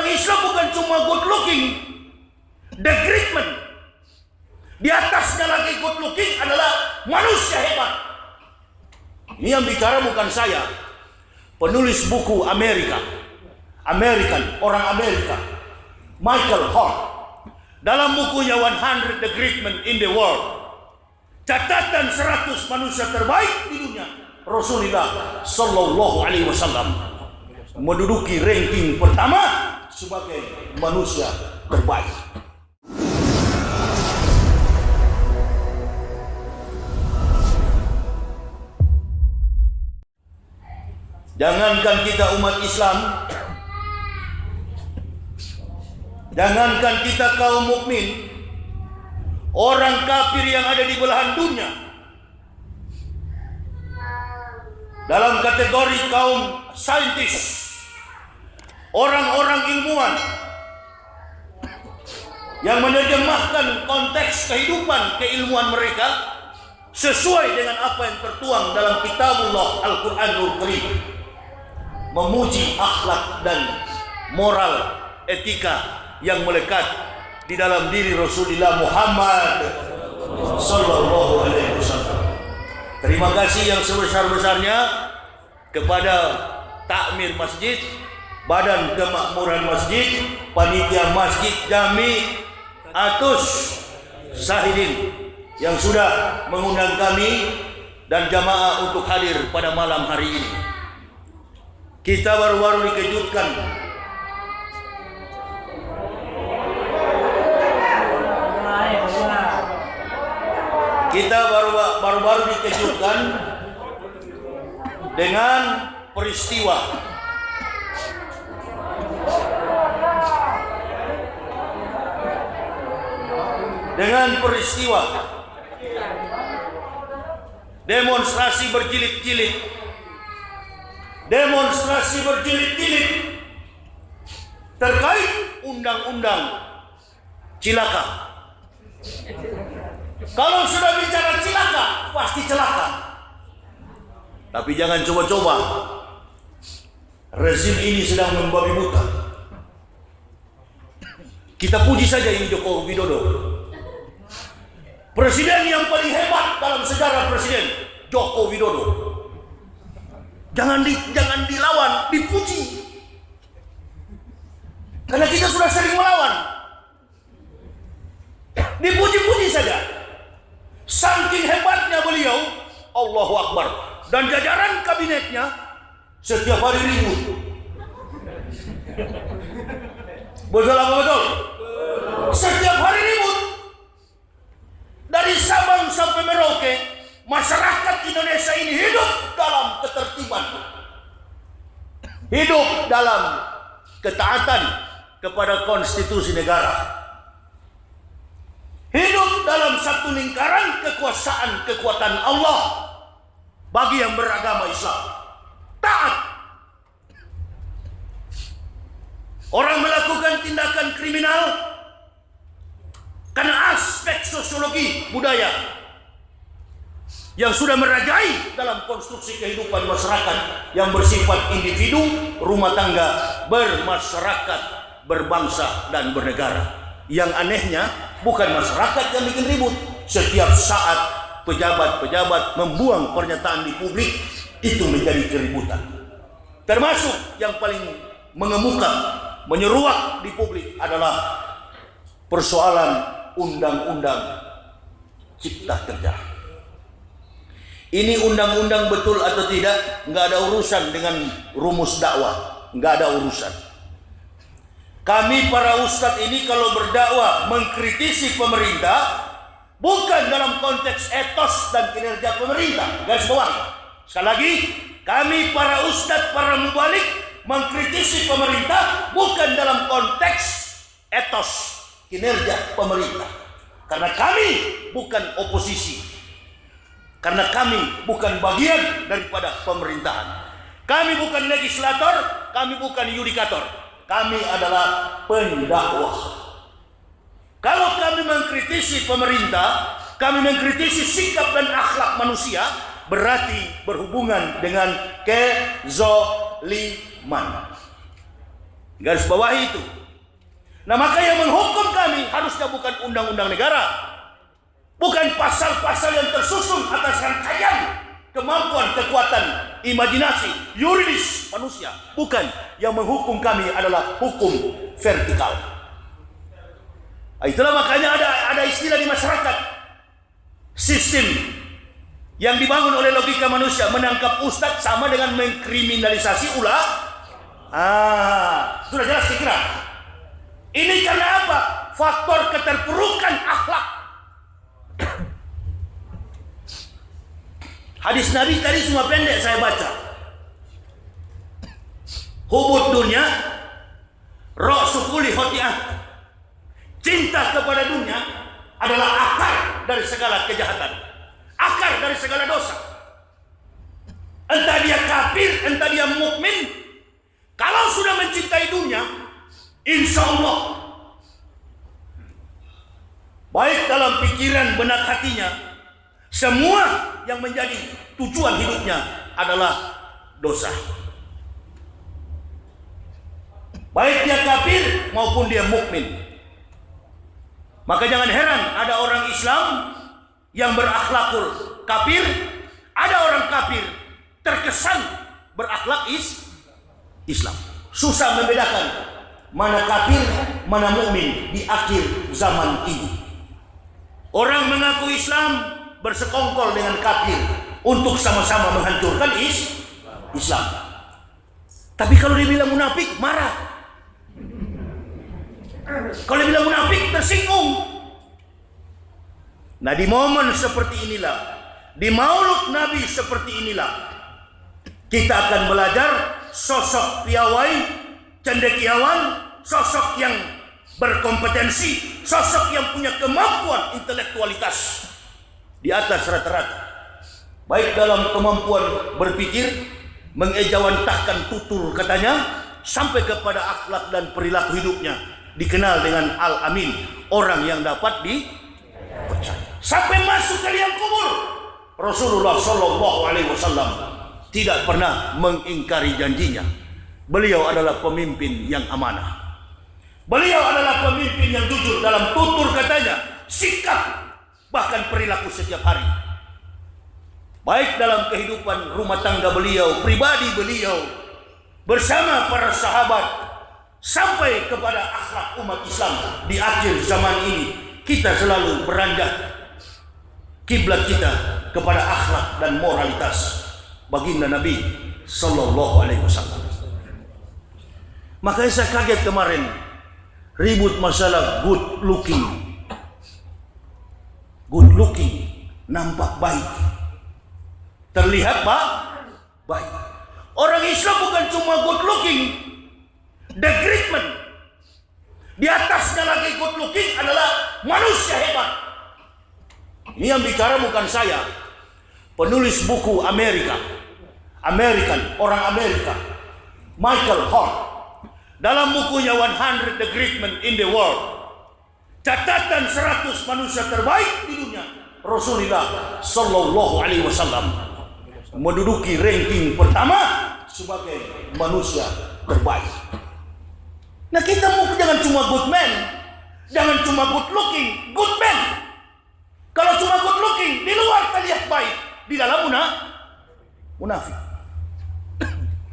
Agama Islam bukan cuma good looking, the great man. Di atasnya lagi good looking adalah manusia hebat. Ini yang bicara bukan saya, penulis buku orang Amerika, Michael Hart. Dalam bukunya 100 The Great Men in the World, catatan 100 manusia terbaik di dunia, Rasulullah Sallallahu Alaihi Wasallam menduduki ranking pertama sebagai manusia terbaik. Jangankan kita umat Islam, jangankan kita kaum mukmin, orang kafir yang ada di belahan dunia dalam kategori kaum saintis, orang-orang ilmuwan yang menerjemahkan konteks kehidupan keilmuan mereka sesuai dengan apa yang tertuang dalam kitabullah Al-Quranul Karim, memuji akhlak dan moral etika yang melekat di dalam diri Rasulullah Muhammad Sallallahu Alaihi Wasallam. Terima kasih yang sebesar-besarnya kepada takmir masjid, badan kemakmuran masjid, panitia masjid Jami Atus Sahidin yang sudah mengundang kami dan jamaah untuk hadir pada malam hari ini. Kita baru-baru dikejutkan dengan peristiwa demonstrasi berjilid-jilid terkait undang-undang cilaka. Kalau sudah bicara cilaka, pasti celaka. Tapi jangan coba-coba. Rezim ini sedang membabi buta. Kita puji saja ini Joko Widodo, presiden yang paling hebat dalam sejarah presiden, Joko Widodo. Jangan dilawan, dipuji. Karena kita sudah sering melawan. Dipuji-puji saja. Saking hebatnya beliau, Allahu Akbar. Dan jajaran kabinetnya setiap hari ribut. Betul apa betul? Setiap hari ribut. Dari Sabang sampai Merauke, masyarakat Indonesia ini hidup dalam ketertiban, hidup dalam ketaatan kepada konstitusi negara, hidup dalam satu lingkaran kekuatan Allah bagi yang beragama Islam. Taat. Orang melakukan tindakan kriminal karena aspek sosiologi budaya yang sudah merajai dalam konstruksi kehidupan masyarakat yang bersifat individu, rumah tangga, bermasyarakat, berbangsa, dan bernegara. Yang anehnya bukan masyarakat yang bikin ribut. Setiap saat pejabat-pejabat membuang pernyataan di publik, itu menjadi keributan. Termasuk yang paling mengemuka, menyeruak di publik adalah persoalan undang-undang cipta kerja. Ini undang-undang betul atau tidak, nggak ada urusan dengan rumus dakwah, nggak ada urusan. Kami para ustadz ini kalau berdakwah mengkritisi pemerintah bukan dalam konteks etos dan kinerja pemerintah. Garis bawah. Sekali lagi, kami para ustadz, para mubalik mengkritisi pemerintah bukan dalam konteks etos kinerja pemerintah. Karena kami bukan oposisi. Karena kami bukan bagian daripada pemerintahan. Kami bukan legislator, kami bukan yudikator. Kami adalah pendakwah. Kalau kami mengkritisi pemerintah, kami mengkritisi sikap dan akhlak manusia, berarti berhubungan dengan kezoliman. Garis bawahi itu. Nah, maka yang menghukum kami harusnya bukan undang-undang negara, bukan pasal-pasal yang tersusun atas rangkaian kemampuan, kekuatan, imajinasi, yuridis manusia. Bukan. Yang menghukum kami adalah hukum vertikal. Itulah makanya ada istilah di masyarakat, sistem yang dibangun oleh logika manusia menangkap ustadz sama dengan mengkriminalisasi sudah jelas kira-kira. Ini karena apa? Faktor keterpurukan akhlak. Hadis Nabi tadi semua pendek saya baca. Hubud dunia, roh sukuli khotiah. Cinta kepada dunia adalah akar dari segala kejahatan, akar dari segala dosa. Entah dia kafir, entah dia mukmin, kalau sudah mencintai dunia, insya Allah, baik dalam pikiran benak hatinya, semua yang menjadi tujuan hidupnya adalah dosa. Baik dia kafir maupun dia mukmin. Maka jangan heran ada orang Islam yang berakhlakul kafir, ada orang kafir terkesan berakhlak Islam. Susah membedakan mana kafir, mana mukmin di akhir zaman ini. Orang mengaku Islam bersekongkol dengan kafir untuk sama-sama menghancurkan Islam. Tapi kalau dibilang munafik, marah. Kalau dibilang munafik, tersinggung. Nah, di momen seperti inilah, di maulud Nabi seperti inilah, kita akan belajar sosok piawai, cendekiawan, sosok yang berkompetensi, sosok yang punya kemampuan intelektualitas di atas rata-rata, baik dalam kemampuan berpikir, mengejawantahkan tutur katanya, sampai kepada akhlak dan perilaku hidupnya, dikenal dengan Al-Amin, orang yang dapat dipercaya. Sampai masuk ke liang kubur, Rasulullah Shallallahu Alaihi Wasallam tidak pernah mengingkari janjinya. Beliau adalah pemimpin yang amanah. Beliau adalah pemimpin yang jujur dalam tutur katanya, sikap, bahkan perilaku setiap hari. Baik dalam kehidupan rumah tangga beliau, pribadi beliau, bersama para sahabat, sampai kepada akhlak umat Islam di akhir zaman ini. Kita selalu beranjak kiblat kita kepada akhlak dan moralitas baginda Nabi Sallallahu Alaihi Wasallam. Makanya saya kaget kemarin ribut masalah good looking. Good looking, nampak baik, terlihat baik. Orang Islam bukan cuma good looking, degreement. Di atasnya lagi good looking adalah manusia hebat. Ini yang bicara bukan saya, penulis buku orang Amerika, Michael Hart, dalam bukunya 100 the Great Men in the World, catatan 100 manusia terbaik di dunia, Rasulullah Sallallahu Alaihi Wasallam menduduki ranking pertama sebagai manusia terbaik. Nah, kita mau jangan cuma good man, jangan cuma good looking, good man. Kalau cuma good looking, di luar terlihat baik, di dalam munafik.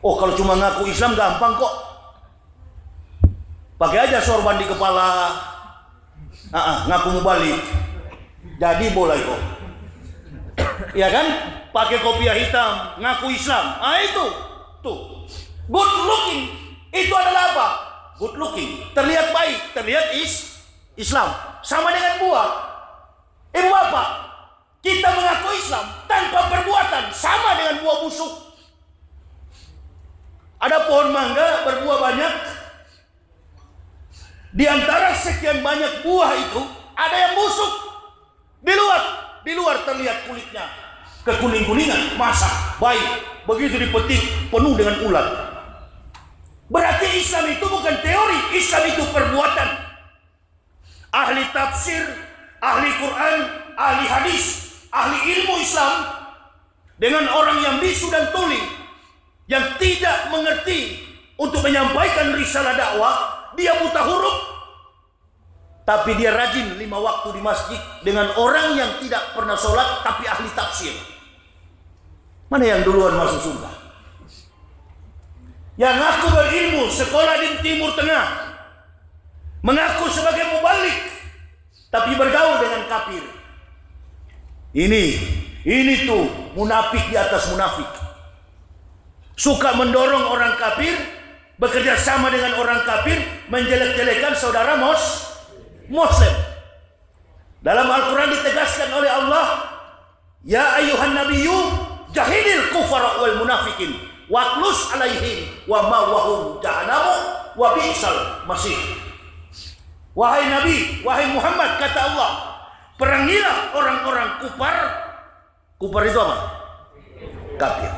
Oh, kalau cuma ngaku Islam gampang kok. Pakai aja sorban di kepala, ngaku mau balik, jadi boleh kok. Ya kan? Pakai kopiah hitam, ngaku Islam. Itu tuh good looking. Itu adalah apa? Good looking, terlihat baik, terlihat Islam. Sama dengan buah. Ibu bapak, kita mengaku Islam tanpa perbuatan, sama dengan buah busuk. Ada pohon mangga berbuah banyak. Di antara sekian banyak buah itu ada yang busuk. Di luar terlihat kulitnya kekuning-kuningan, masak, baik. Begitu dipetik penuh dengan ulat. Berarti Islam itu bukan teori, Islam itu perbuatan. Ahli tafsir, ahli Quran, ahli hadis, ahli ilmu Islam dengan orang yang bisu dan tuli, yang tidak mengerti untuk menyampaikan risalah dakwah, dia buta huruf, tapi dia rajin 5 waktu di masjid dengan orang yang tidak pernah sholat tapi ahli tafsir. Mana yang duluan masuk surga? Yang ngaku berilmu, sekolah di Timur Tengah, mengaku sebagai mubalik, tapi bergaul dengan kafir. Ini tuh munafik di atas munafik. Suka mendorong orang kafir, bekerja sama dengan orang kafir, menjelek-jelekan saudara Muslim. Dalam Al-Quran ditegaskan oleh Allah, ya ayuhan nabiyyu jahidil kufara wal munafikin watlus alaihim wa ma'wahum jahannamu wa bi'sal masih. Wahai Nabi, wahai Muhammad, kata Allah, perangilah orang-orang kufar. Kufar itu apa? Kafir.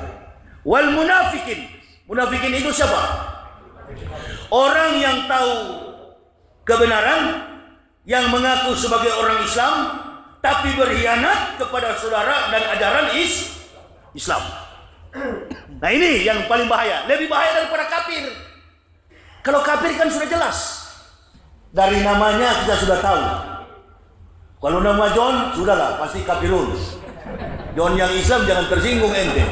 Wal munafikin. Munafikin itu siapa? Orang yang tahu kebenaran, yang mengaku sebagai orang Islam, tapi berkhianat kepada saudara dan ajaran Islam. Nah ini yang paling bahaya. Lebih bahaya daripada kafir. Kalau kafir kan sudah jelas. Dari namanya kita sudah tahu. Kalau nama John, sudahlah, pasti kafirun. John yang Islam jangan tersinggung ente.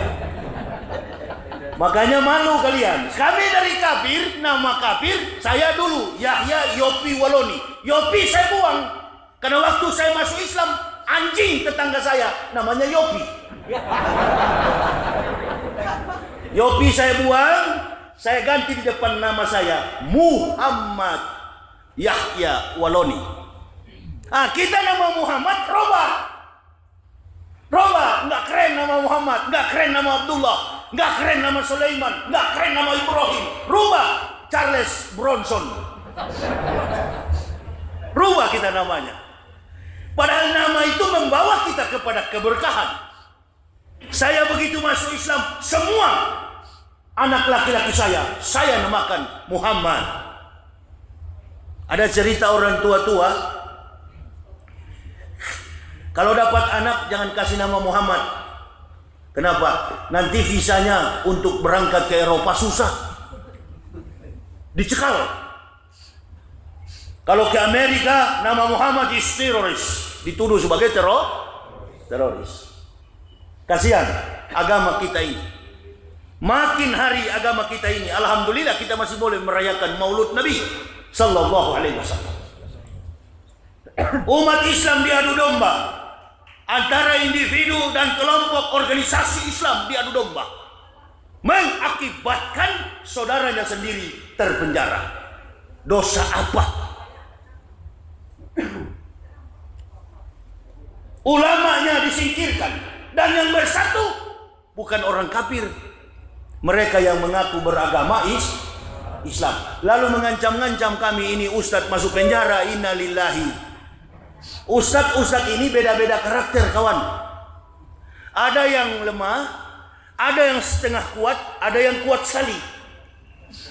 Makanya malu kalian. Kami dari kafir, nama kafir, saya dulu Yahya Yopi Waloni. Yopi saya buang. Karena waktu saya masuk Islam, anjing tetangga saya namanya Yopi. Yopi saya buang, saya ganti di depan nama saya Muhammad Yahya Waloni. Kita nama Muhammad Roba, nggak keren nama Muhammad, nggak keren nama Abdullah, nggak keren nama Sulaiman, nggak keren nama Ibrahim. Rubah Charles Bronson. Rubah kita namanya. Padahal nama itu membawa kita kepada keberkahan. Saya begitu masuk Islam, semua anak laki-laki saya namakan Muhammad. Ada cerita orang tua-tua, kalau dapat anak jangan kasih nama Muhammad. Kenapa? Nanti visanya untuk berangkat ke Eropa susah, dicekal. Kalau ke Amerika nama Muhammad is teroris, dituduh sebagai teroris. Kasihan agama kita ini. Makin hari agama kita ini, alhamdulillah kita masih boleh merayakan Maulud Nabi sallallahu alaihi wasallam. Umat Islam diadu domba, antara individu dan kelompok organisasi Islam diadu domba, mengakibatkan saudaranya sendiri terpenjara. Dosa apa? Ulamanya disingkirkan, dan yang bersatu bukan orang kafir, mereka yang mengaku beragama Islam. Lalu mengancam-ngancam kami, ini ustadz masuk penjara. Innalillahi. Ustadz ini beda-beda karakter, kawan. Ada yang lemah, ada yang setengah kuat, ada yang kuat sekali.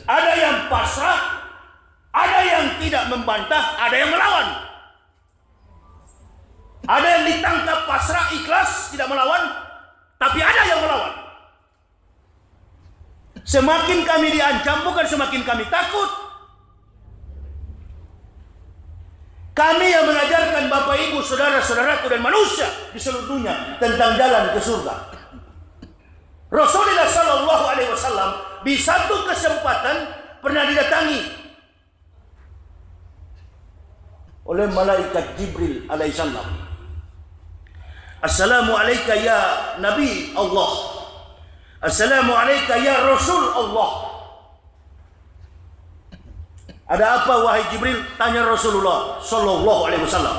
Ada yang pasrah, ada yang tidak membantah, ada yang melawan. Ada yang ditangkap pasrah, ikhlas, tidak melawan, tapi ada yang melawan. Semakin kami diancam, bukan semakin kami takut. Kami yang mengajarkan Bapak Ibu, saudara-saudaraku dan manusia di seluruh dunia tentang jalan ke surga. Rasulullah Sallallahu Alaihi Wasallam di satu kesempatan pernah didatangi oleh malaikat Jibril alaihissalam. Assalamualaikum ya Nabi Allah. Assalamualaikum ya Rasul Allah. Ada apa wahai Jibril? Tanya Rasulullah Sallallahu Alaihi Wasallam.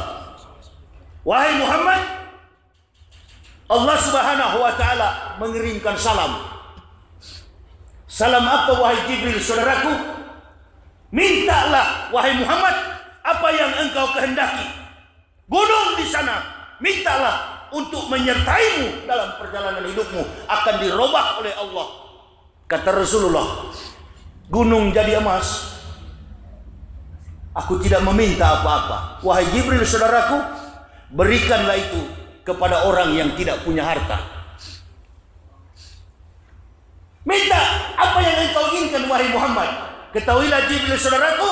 Wahai Muhammad, Allah Subhanahu Wa Taala mengirimkan salam. Salam apa wahai Jibril saudaraku? Mintalah wahai Muhammad apa yang engkau kehendaki. Gunung di sana, mintalah untuk menyertaimu dalam perjalanan hidupmu, akan dirubah oleh Allah. Kata Rasulullah, gunung jadi emas. Aku tidak meminta apa-apa. Wahai Jibril saudaraku, berikanlah itu kepada orang yang tidak punya harta. Minta apa yang engkau inginkan wahai Muhammad. Ketahuilah Jibril saudaraku,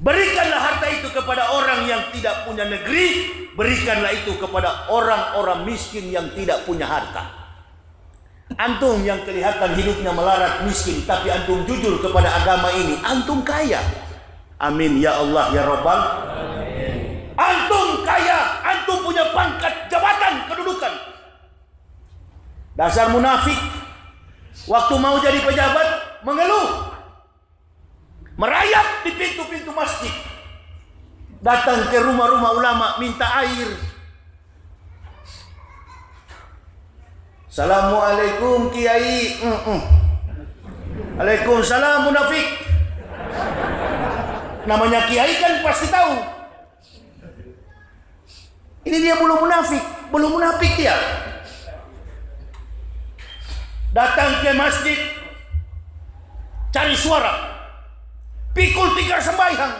berikanlah harta itu kepada orang yang tidak punya negeri, berikanlah itu kepada orang-orang miskin yang tidak punya harta. Antum yang kelihatan hidupnya melarat miskin, tapi antum jujur kepada agama ini, antum kaya. Amin ya Allah ya Rabbal. Antum kaya, antum punya pangkat, jabatan, kedudukan. Dasar munafik, waktu mau jadi pejabat mengeluh, merayap di pintu-pintu masjid, datang ke rumah-rumah ulama minta air. Assalamualaikum Kiai. Waalaikumsalam munafik. Namanya Kiai kan pasti tahu. Ini dia belum munafik dia. Datang ke masjid cari suara, pikul tikar sembahyang.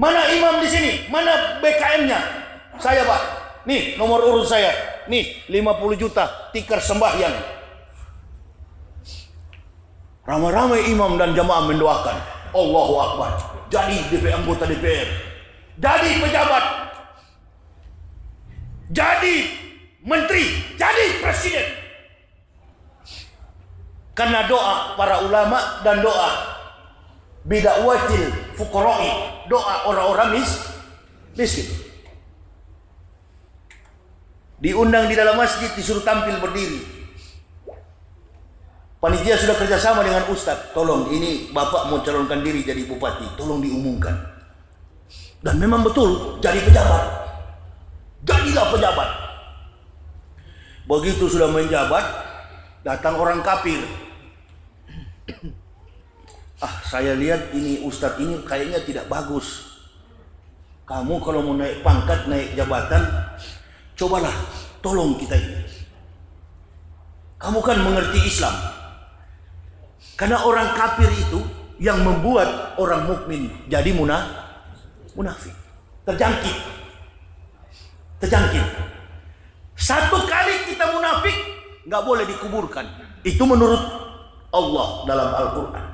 Mana imam di sini? Mana BKM-nya? Saya Pak. Nih nomor urut saya. Nih 50 juta tikar sembahyang. Ramai-ramai imam dan jamaah mendoakan. Allahu Akbar. Jadi anggota DPR. Jadi pejabat. Jadi menteri. Jadi presiden. Karena doa para ulama dan doa bid'awatil fuqara'i, doa orang-orang miskin. Diundang di dalam masjid, disuruh tampil berdiri. Panitia sudah kerjasama dengan ustadz, tolong ini bapak mau calonkan diri jadi bupati, tolong diumumkan. Dan memang betul jadi pejabat. Jadilah pejabat. Begitu sudah menjabat, datang orang kafir. Saya lihat ini ustadz ini kayaknya tidak bagus. Kamu kalau mau naik pangkat, naik jabatan, cobalah tolong kita ini. Kamu kan mengerti Islam. Karena orang kafir itu yang membuat orang mukmin jadi munafik. Terjangkit. Satu kali kita munafik, nggak boleh dikuburkan. Itu menurut Allah dalam Al-Quran.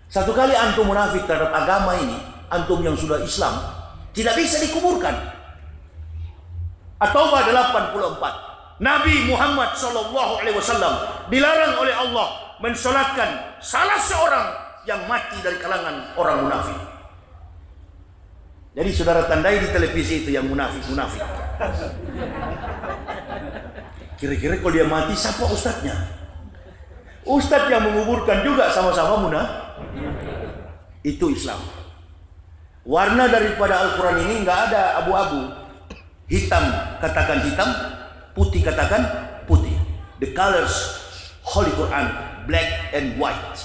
Satu kali antum munafik terhadap agama ini, antum yang sudah Islam, tidak bisa dikuburkan. At-Taubah 84. Nabi Muhammad SAW dilarang oleh Allah mensolatkan salah seorang yang mati dari kalangan orang munafik. Jadi saudara tandai di televisi itu yang munafik. Kira-kira kalau dia mati siapa ustadznya? Ustadz yang menguburkan juga sama-sama munafik. Itu Islam. Warna daripada Al-Quran ini nggak ada abu-abu. Hitam katakan hitam, putih katakan putih. The colors Holy Quran, black and white.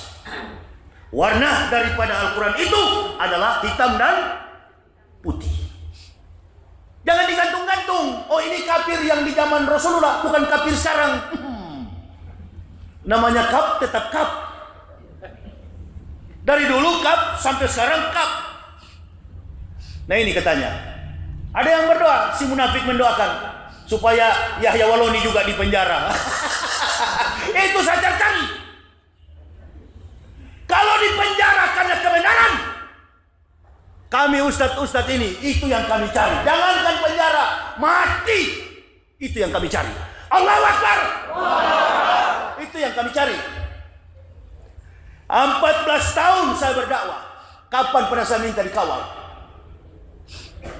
Warna daripada Al-Quran itu adalah hitam dan putih. Jangan digantung-gantung. Oh ini kafir yang di zaman Rasulullah, bukan kafir sekarang. Namanya kaf tetap kaf. Dari dulu kaf sampai sekarang kaf. Nah ini katanya, ada yang berdoa, si munafik mendoakan supaya Yahya Waloni juga dipenjara. Itu saja cari. Kalau dipenjara karena kebenaran, kami ustadz ini, itu yang kami cari. Jangankan penjara, mati. Itu yang kami cari. Allahu Akbar. Itu yang kami cari. 14 tahun saya berdakwah. Kapan pernah saya minta dikawal?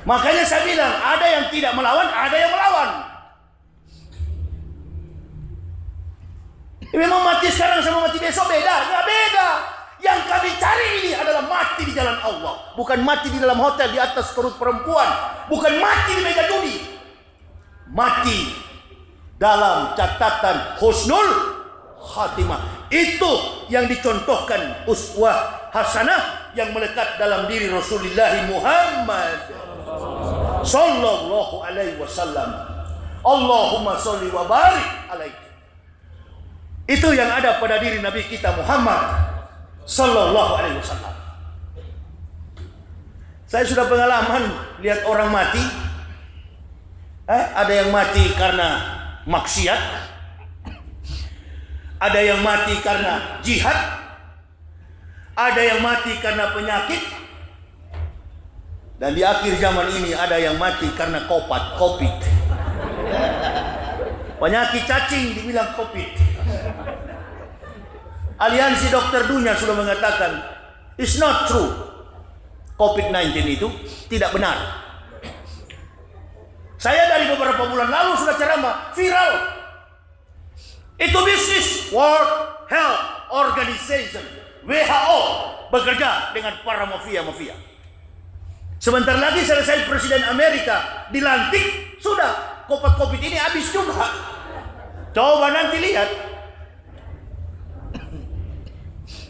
Makanya saya bilang, ada yang tidak melawan, ada yang melawan. Memang mati sekarang sama mati besok beda. Nggak beda. Yang kami cari ini adalah mati di jalan Allah. Bukan mati di dalam hotel di atas perut perempuan. Bukan mati di meja judi. Mati dalam catatan husnul khatimah. Itu yang dicontohkan uswah hasanah yang melekat dalam diri Rasulullah Muhammad sallallahu alaihi wasallam. Allahumma sholli wa barik alaihi. Itu yang ada pada diri Nabi kita Muhammad sallallahu alaihi wasallam. Saya sudah pengalaman lihat orang mati. Ada yang mati karena maksiat. Ada yang mati karena jihad, ada yang mati karena penyakit, dan di akhir zaman ini ada yang mati karena COVID. Penyakit cacing dibilang COVID. Aliansi Dokter Dunia sudah mengatakan it's not true. COVID-19 itu tidak benar. Saya dari beberapa bulan lalu sudah ceramah viral. Itu bisnis. World Health Organization, WHO, bekerja dengan para mafia-mafia. Sebentar lagi selesai Presiden Amerika dilantik, sudah COVID ini habis juga. Coba nanti lihat.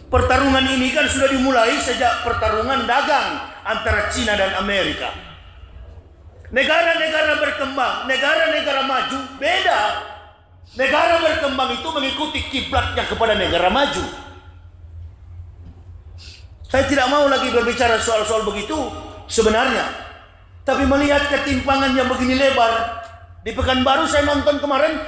Pertarungan ini kan sudah dimulai sejak pertarungan dagang antara Cina dan Amerika. Negara-negara berkembang, negara-negara maju beda. Negara berkembang itu mengikuti kiblatnya kepada negara maju. Saya tidak mau lagi berbicara soal-soal begitu sebenarnya. Tapi melihat ketimpangan yang begini lebar. Di Pekanbaru saya nonton kemarin,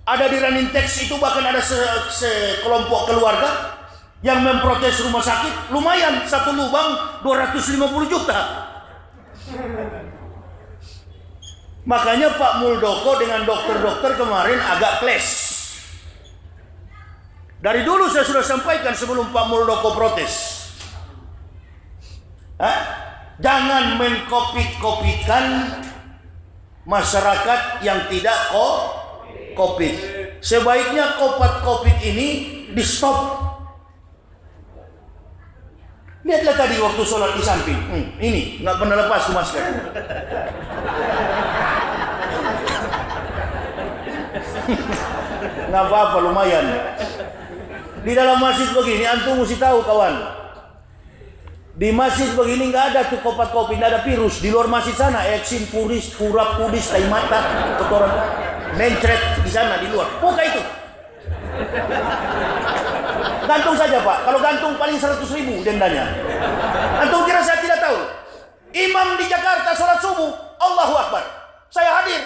ada di running text itu bahkan ada sekelompok keluarga yang memprotes rumah sakit. Lumayan, satu lubang 250 juta. Makanya Pak Muldoko dengan dokter-dokter kemarin agak clash. Dari dulu saya sudah sampaikan sebelum Pak Muldoko protes. Jangan mengkopit-kopitkan masyarakat yang tidak COVID. Sebaiknya COVID ini di stop. Lihatlah tadi waktu sholat di samping. Ini nggak pernah lepas tuh masker. Nggak apa-apa, lumayan. Di dalam masjid begini, antum mesti tahu kawan. Di masjid begini nggak ada tuh COVID, nggak ada virus. Di luar masjid sana, eksin, puris, kurap, kudis, tai mata, kotoran, mencret di sana di luar. Buka itu. Gantung saja Pak. Kalau gantung paling 100.000 dendanya. Antum kira saya tidak tahu? Imam di Jakarta sholat subuh, Allahu Akbar. Saya hadir.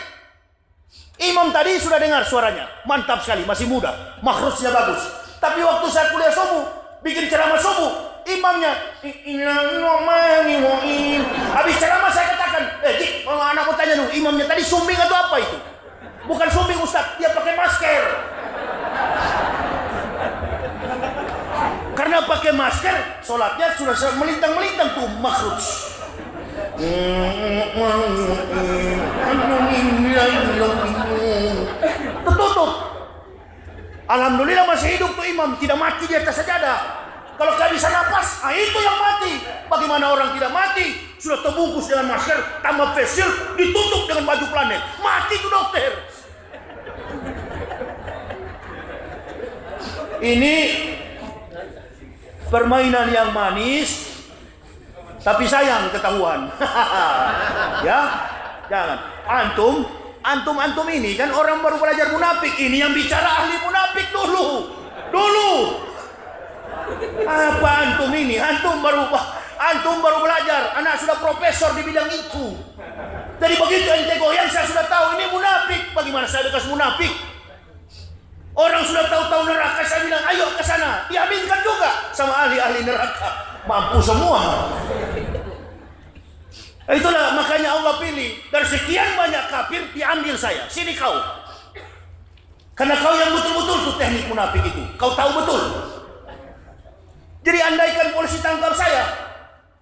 Imam tadi sudah dengar suaranya, mantap sekali, masih muda, makhrusnya bagus. Tapi waktu saya kuliah subuh, bikin ceramah subuh, imamnya habis ceramah saya katakan, Dik, anak mau tanya dulu, imamnya tadi sumbing atau apa itu? Bukan sumbing Ustaz, dia pakai masker. Karena pakai masker, sholatnya sudah melintang-melintang tuh makhrus. Tertutup. Alhamdulillah masih hidup tuh imam, tidak mati di atas sajadah. Kalau tidak bisa napas, itu yang mati. Bagaimana orang tidak mati? Sudah terbungkus dengan masker, tambah face shield, ditutup dengan baju planet. Mati tuh dokter. Ini permainan yang manis, tapi sayang ketahuan. Ya, jangan. Antum ini kan orang baru belajar munafik. Ini yang bicara ahli munafik dulu. Apa antum ini? Antum baru belajar. Anak sudah profesor di bidang itu. Jadi begitu ente goyang, saya sudah tahu ini munafik. Bagaimana saya bekas munafik? Orang sudah tahu-tahu neraka, saya bilang ayo ke sana. Diaminkan juga sama ahli-ahli neraka. Mampu semua. Itulah makanya Allah pilih. Dari sekian banyak kafir diambil saya. Sini kau. Karena kau yang betul-betul tuh teknik munafik itu. Kau tahu betul. Jadi andaikan polisi tangkap saya.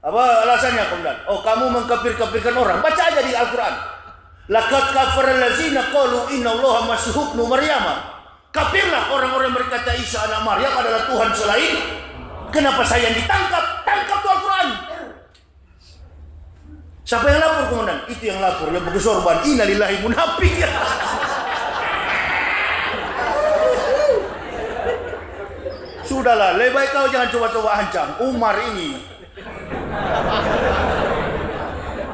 Apa alasannya kemudian? Oh, kamu mengkafir-kafirkan orang. Baca aja di Al-Quran. Laqad kafara allazina qalu innallaha masih ibnu Maryam. Kafirlah orang-orang yang berkata Isa anak Maryam adalah Tuhan selain. Kenapa saya yang ditangkap? Tangkap tuh Al-Quran. Siapa yang lapor komandan? Itu yang lapor, yang berkesorban. Innalillahi munafik. Sudahlah, lebih baik kau jangan coba-coba ancam Umar ini.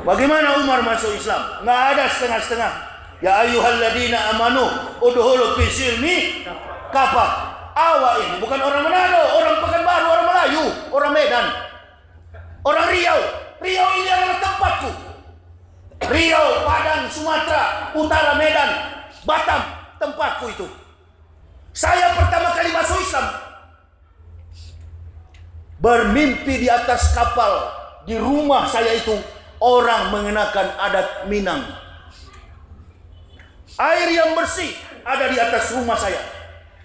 Bagaimana Umar masuk Islam? Nggak ada setengah-setengah. Ya ayyuhalladzina amanu udhulu fi silmi kafa. Awak ini bukan orang Manado, orang Pekanbaru, orang Melayu, orang Medan, orang Riau. Riau ini adalah tempatku. Riau, Padang, Sumatera Utara, Medan, Batam, tempatku itu. Saya pertama kali masuk Islam, bermimpi di atas kapal. Di rumah saya itu orang mengenakan adat Minang. Air yang bersih ada di atas rumah saya.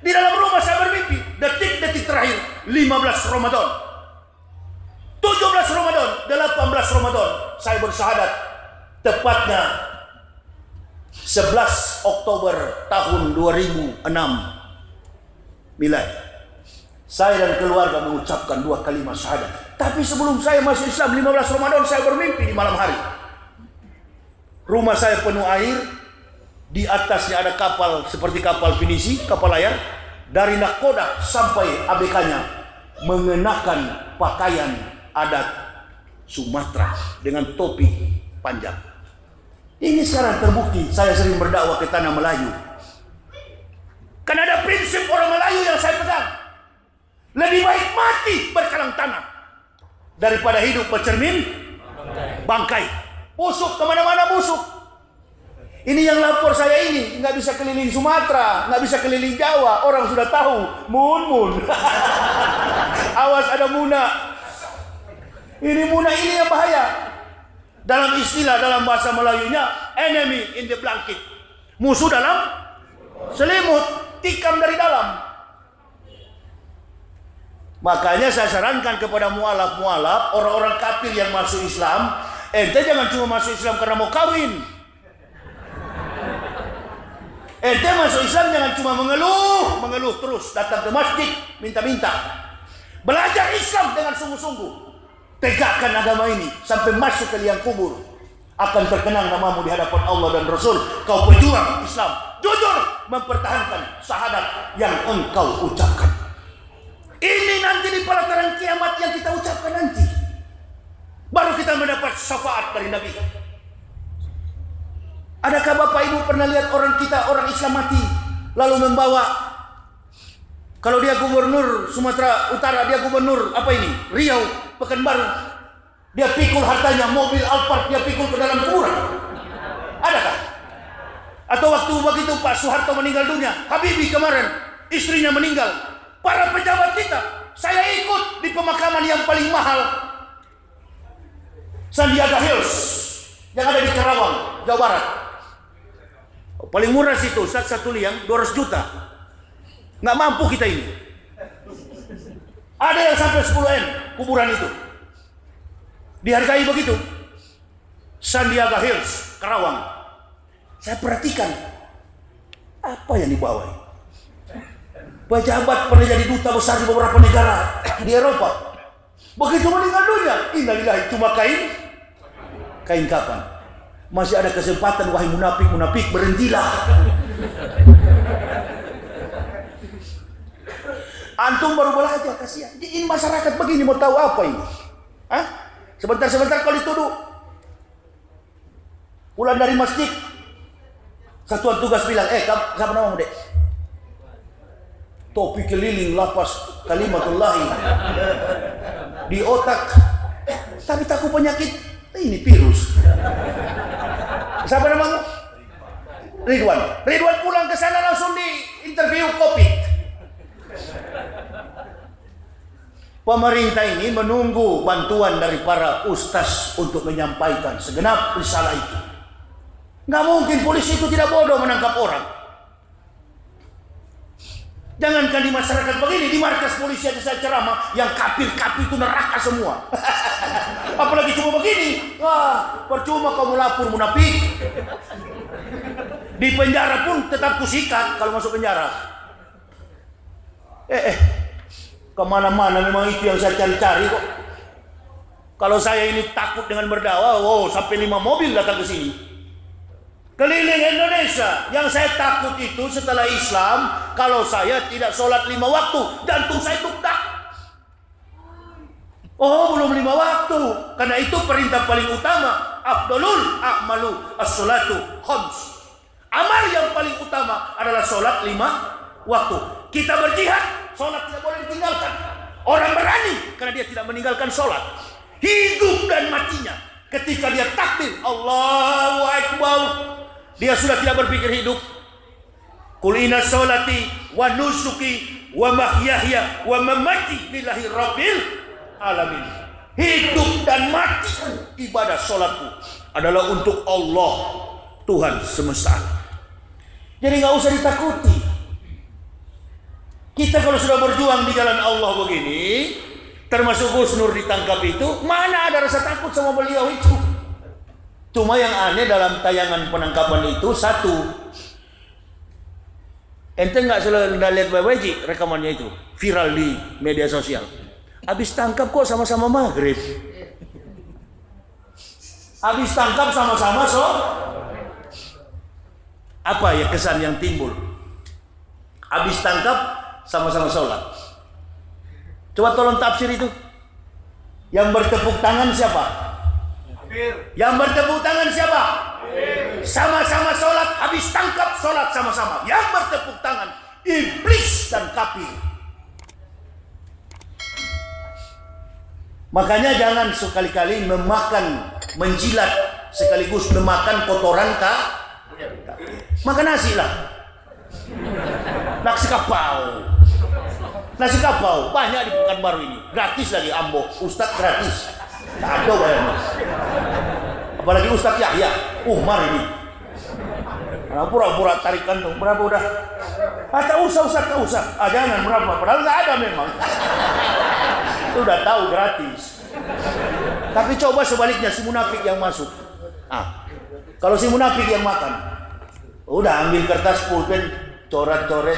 Di dalam rumah saya bermimpi, detik-detik terakhir 15 Ramadan, 17 Ramadan, 18 Ramadan saya bersyahadat. Tepatnya 11 Oktober tahun 2006 milad. Saya dan keluarga mengucapkan 2 kalimat syahadat. Tapi sebelum saya masuk Islam 15 Ramadan saya bermimpi di malam hari. Rumah saya penuh air, di atasnya ada kapal seperti kapal pinisi, kapal layar. Dari nahkoda sampai ABK-nya mengenakan pakaian adat Sumatera dengan topi panjang. Ini sekarang terbukti saya sering berdakwah ke tanah Melayu. Karena ada prinsip orang Melayu yang saya pegang. Lebih baik mati berkalang tanah daripada hidup bercermin bangkai. Busuk kemana-mana busuk. Ini yang lapor saya ini nggak bisa keliling Sumatera, nggak bisa keliling Jawa. Orang sudah tahu, mun. Awas ada muna. Ini muna ini yang bahaya. Dalam istilah dalam bahasa Melayunya, enemy in the blanket. Musuh dalam selimut, tikam dari dalam. Makanya saya sarankan kepada mualaf-mualaf, orang-orang kafir yang masuk Islam, ente jangan cuma masuk Islam karena mau kawin. Ente masuk Islam jangan cuma mengeluh terus, datang ke masjid, minta-minta. Belajar Islam dengan sungguh-sungguh. Tegakkan agama ini sampai masuk ke liang kubur. Akan terkenang namamu di hadapan Allah dan Rasul. Kau pejuang Islam, jujur mempertahankan syahadat yang engkau ucapkan. Ini nanti di pelataran kiamat yang kita ucapkan nanti. Baru kita mendapat syafaat dari Nabi. Adakah Bapak Ibu pernah lihat orang kita, orang Islam mati, lalu membawa, kalau dia gubernur Sumatera Utara, dia gubernur apa ini? Riau, Pekanbaru. Dia pikul hartanya, mobil Alphard dia pikul ke dalam kuburan. Adakah? Atau waktu begitu Pak Soeharto meninggal dunia, Habibie kemarin, istrinya meninggal. Para pejabat kita, saya ikut di pemakaman yang paling mahal, Sandiaga Hills, yang ada di Karawang, Jawa Barat. Paling murah situ, satu liang 200 juta. Nggak mampu kita ini. Ada yang sampai 10 M kuburan itu. Dihargai begitu. Sandiaga Hills, Karawang. Saya perhatikan apa yang dibawa. Pejabat pernah jadi duta besar di beberapa negara di Eropa. Begitu meninggal dunia, innalillahi, cuma kain kapan. Masih ada kesempatan, wahai munafik, berhentilah. Antum baru belajar, kasihan. Ini masyarakat begini mau tahu apa ini? Hah? Sebentar kalau dituduh. Pulang dari masjid, satuan tugas bilang, siapa namamu, Dek? Topi keliling lapas kalimatullahi di otak, tapi takut penyakit ini virus. Siapa namamu? Ridwan pulang ke sana langsung di interview COVID. Pemerintah ini menunggu bantuan dari para ustaz untuk menyampaikan segenap risalah itu. Nggak mungkin polisi itu tidak bodoh menangkap orang. Jangankan di masyarakat begini, di markas polisi aja saya ceramah, yang kafir itu neraka semua. Apalagi cuma begini, wah percuma kamu lapor munafik. Di penjara pun tetap kusikat kalau masuk penjara. Kemana-mana memang itu yang saya cari-cari kok. Kalau saya ini takut dengan berdakwah, sampai 5 mobil datang ke sini. Keliling Indonesia. Yang saya takut itu setelah Islam, kalau saya tidak sholat 5 waktu, jantung saya tukdak. Belum 5 waktu. Karena itu perintah paling utama. Afdalul a'malu as-sholatu khams. Amal yang paling utama adalah sholat 5 waktu. Kita berjihad, sholat tidak boleh ditinggalkan. Orang berani karena dia tidak meninggalkan sholat. Hidup dan matinya. Ketika dia takbir, Allahu Akbar, dia sudah tidak berpikir hidup. Qul inna sholati wa nusuki wa mahyaya wa mamati lillahi rabbil alamin. Hidup dan mati ibadah sholatku adalah untuk Allah, Tuhan semesta alam. Jadi nggak usah ditakuti. Kita kalau sudah berjuang di jalan Allah begini, termasuk Gus Nur ditangkap itu, mana ada rasa takut sama beliau itu? Cuma yang aneh dalam tayangan penangkapan itu satu, ente nggak selalu lihat baik-baik rekamannya itu viral di media sosial. Habis tangkap kok sama-sama maghrib. Habis tangkap sama-sama apa ya kesan yang timbul? Habis tangkap sama-sama sholat. Coba tolong tafsir itu. Yang bertepuk tangan siapa? Yang bertepuk tangan siapa? Sama-sama sholat, habis tangkap sholat sama-sama. Yang bertepuk tangan iblis dan kafir. Makanya jangan sekali-kali menjilat sekaligus memakan kotoran makan nasi lah. Nasi kapau banyak di Pekanbaru ini, gratis lagi ambo, Ustadz gratis. Tak ada bayarnya. Apalagi Ustadz Yahya, Umar ini. Pura-pura tarik kantong, berapa udah? Tak usah Ustadz, tak usah. Jangan berapa, padahal nggak ada memang. Sudah tahu gratis. Tapi coba sebaliknya si munafik yang masuk. Kalau si munafik yang makan, udah ambil kertas pulpen, coret-coret,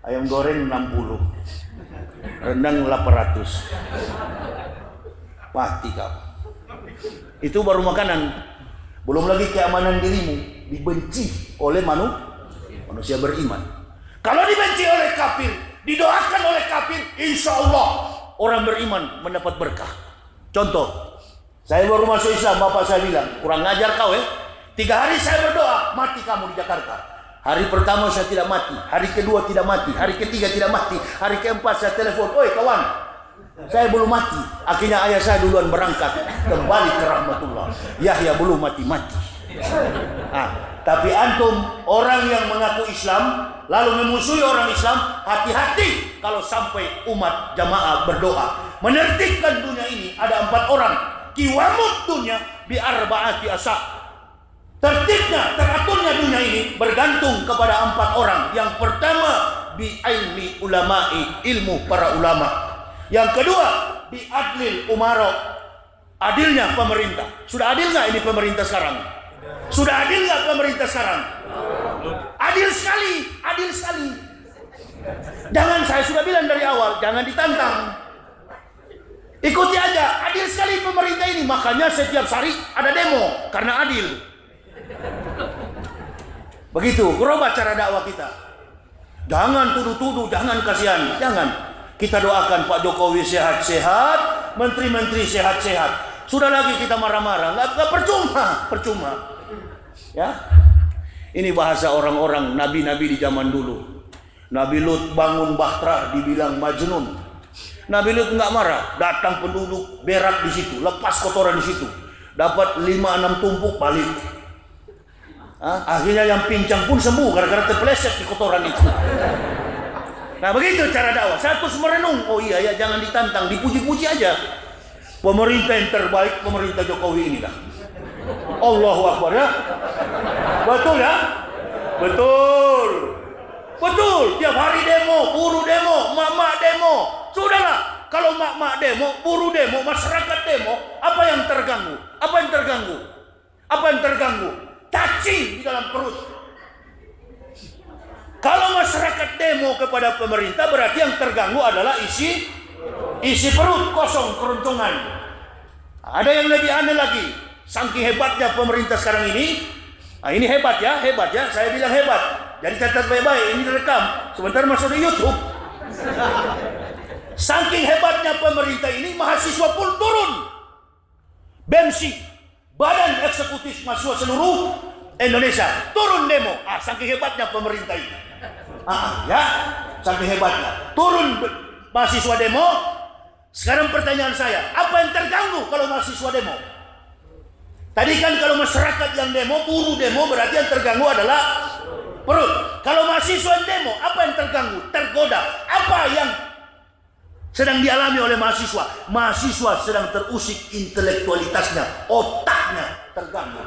ayam goreng 60, rendang 800. Mati kamu. Itu baru makanan. Belum lagi keamanan dirimu dibenci oleh manusia beriman. Kalau dibenci oleh kafir, didoakan oleh kafir, insya Allah orang beriman mendapat berkah. Contoh, saya baru masuk Islam, bapak saya bilang, kurang ngajar kau 3 hari saya berdoa, mati kamu di Jakarta. Hari pertama saya tidak mati, hari kedua tidak mati, hari ketiga tidak mati, hari keempat saya telepon, oi kawan, saya belum mati. Akhirnya ayah saya duluan berangkat kembali ke rahmatullah. Yahya belum mati-mati. Tapi antum orang yang mengaku Islam lalu memusuhi orang Islam, hati-hati kalau sampai umat jamaah berdoa menertibkan dunia ini. Ada 4 orang, kiwamut dunia bi arba'ati asa. Tertibnya, teraturnya dunia ini bergantung kepada 4 orang. Yang pertama bi ilmi ulama'i, ilmu para ulama. Yang kedua bi adlil umaro, adilnya pemerintah. Sudah adil nggak ini pemerintah sekarang? Sudah adil nggak pemerintah sekarang? Adil sekali, adil sekali. Jangan, saya sudah bilang dari awal, jangan ditantang. Ikuti aja, adil sekali pemerintah ini. Makanya setiap hari ada demo karena adil. Begitu, berubah cara dakwah kita. Jangan tuduh-tuduh, jangan kasihan, jangan. Kita doakan Pak Jokowi sehat-sehat, menteri-menteri sehat-sehat. Sudah lagi kita marah-marah, nggak percuma. Ya, ini bahasa orang-orang nabi-nabi di zaman dulu. Nabi Lut bangun bahtera dibilang majnun. Nabi Lut nggak marah, datang penduduk berak di situ, lepas kotoran di situ, dapat 5-6 tumpuk balik. Akhirnya yang pincang pun sembuh gara-gara terpeleset di kotoran itu. Nah begitu cara dakwah. Saya terus merenung, oh iya ya, jangan ditantang, dipuji-puji aja. Pemerintah yang terbaik, pemerintah Jokowi inilah. Allahu Akbar ya. Betul ya? Betul. Tiap hari demo, buruh demo, mak-mak demo. Sudahlah, kalau mak-mak demo, buruh demo, masyarakat demo, apa yang terganggu? Cacing di dalam perut. Kalau masyarakat demo kepada pemerintah, berarti yang terganggu adalah isi perut, kosong, keruntungan. Ada yang lebih aneh lagi. Saking hebatnya pemerintah sekarang ini. Ini hebat ya, saya bilang hebat. Jadi catat baik-baik, ini direkam. Sebentar masuk di YouTube. Saking hebatnya pemerintah ini, mahasiswa pun turun. BEMSI, Badan Eksekutif Mahasiswa Seluruh Indonesia, turun demo. Saking hebatnya pemerintah ini. Ya, saking hebatnya. Turun mahasiswa demo. Sekarang pertanyaan saya, apa yang terganggu kalau mahasiswa demo? Tadi kan kalau masyarakat yang demo, buruh demo, berarti yang terganggu adalah Perut. Kalau mahasiswa demo, apa yang terganggu? Tergoda. Apa yang sedang dialami oleh mahasiswa? Mahasiswa sedang terusik intelektualitasnya, otaknya terganggu.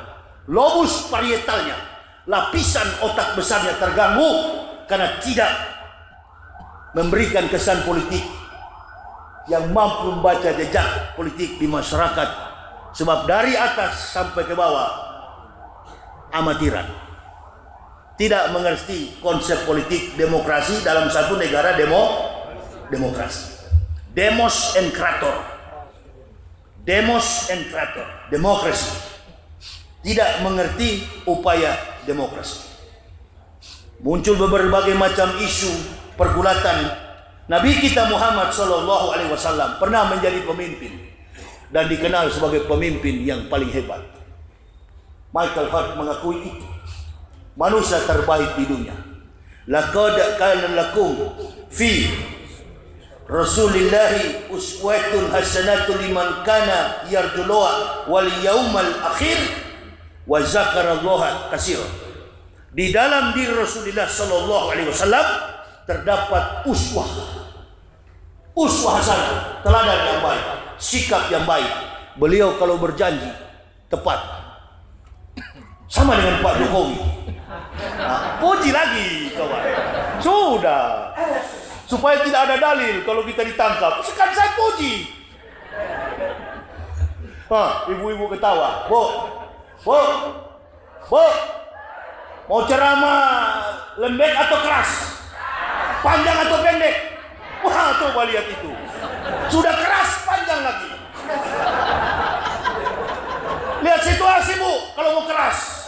Lobus parietalnya, lapisan otak besarnya terganggu karena tidak memberikan kesan politik yang mampu membaca jejak politik di masyarakat. Sebab dari atas sampai ke bawah amatiran, tidak mengerti konsep politik demokrasi dalam satu negara demokrasi. Demos and krator, demos and krator, demokrasi. Tidak mengerti upaya demokrasi. Muncul berbagai macam isu pergulatan. Nabi kita Muhammad Sallallahu Alaihi Wasallam pernah menjadi pemimpin dan dikenal sebagai pemimpin yang paling hebat. Michael Hart mengakui itu. Manusia terbaik di dunia. Laqad kana lakum fi Rasulillahi uswatun hasanatun liman kana yarjullaha wal yaumal akhir wa zakarallaha katsiran. Di dalam diri Rasulullah sallallahu alaihi wasallam terdapat uswah hasanah, teladan yang baik, sikap yang baik. Beliau kalau berjanji tepat. Sama dengan Pak Jokowi. Nah, puji lagi kawan. Sudah. Supaya tidak ada dalil kalau kita ditangkap. Sekarang saya puji. Ibu-ibu ketawa. Bu, mau ceramah lembek atau keras? Panjang atau pendek? Wah, coba lihat itu. Sudah keras, panjang lagi. Lihat situasi bu, kalau mau keras.